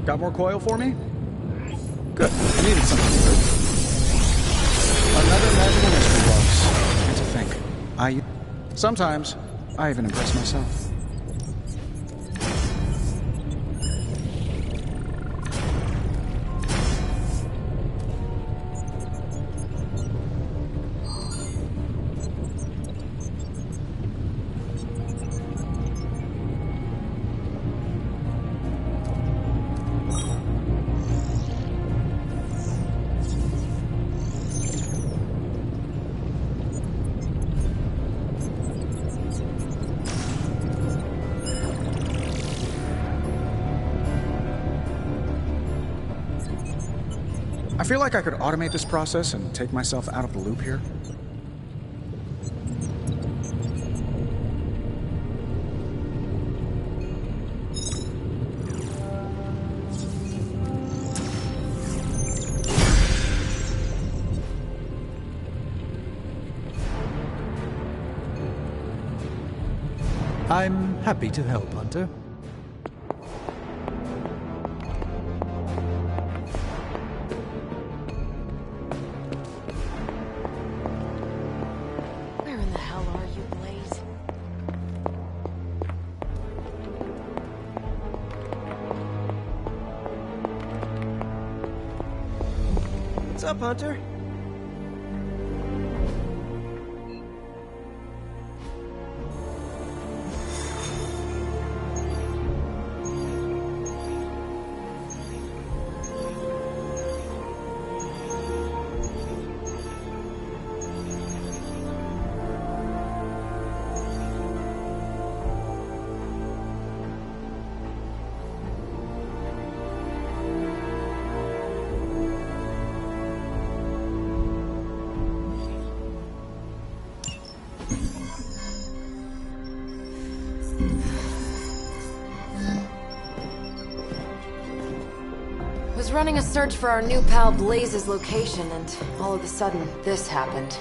Got more coil for me? Good. I needed something good. Another magical mystery box. And to think, sometimes, I even impress myself. I feel like I could automate this process and take myself out of the loop here. I'm happy to help, Hunter. Where in the hell are you, Blaze? What's up, Hunter? Was running a search for our new pal Blaze's location, and all of a sudden, this happened.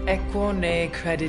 Equo ne credit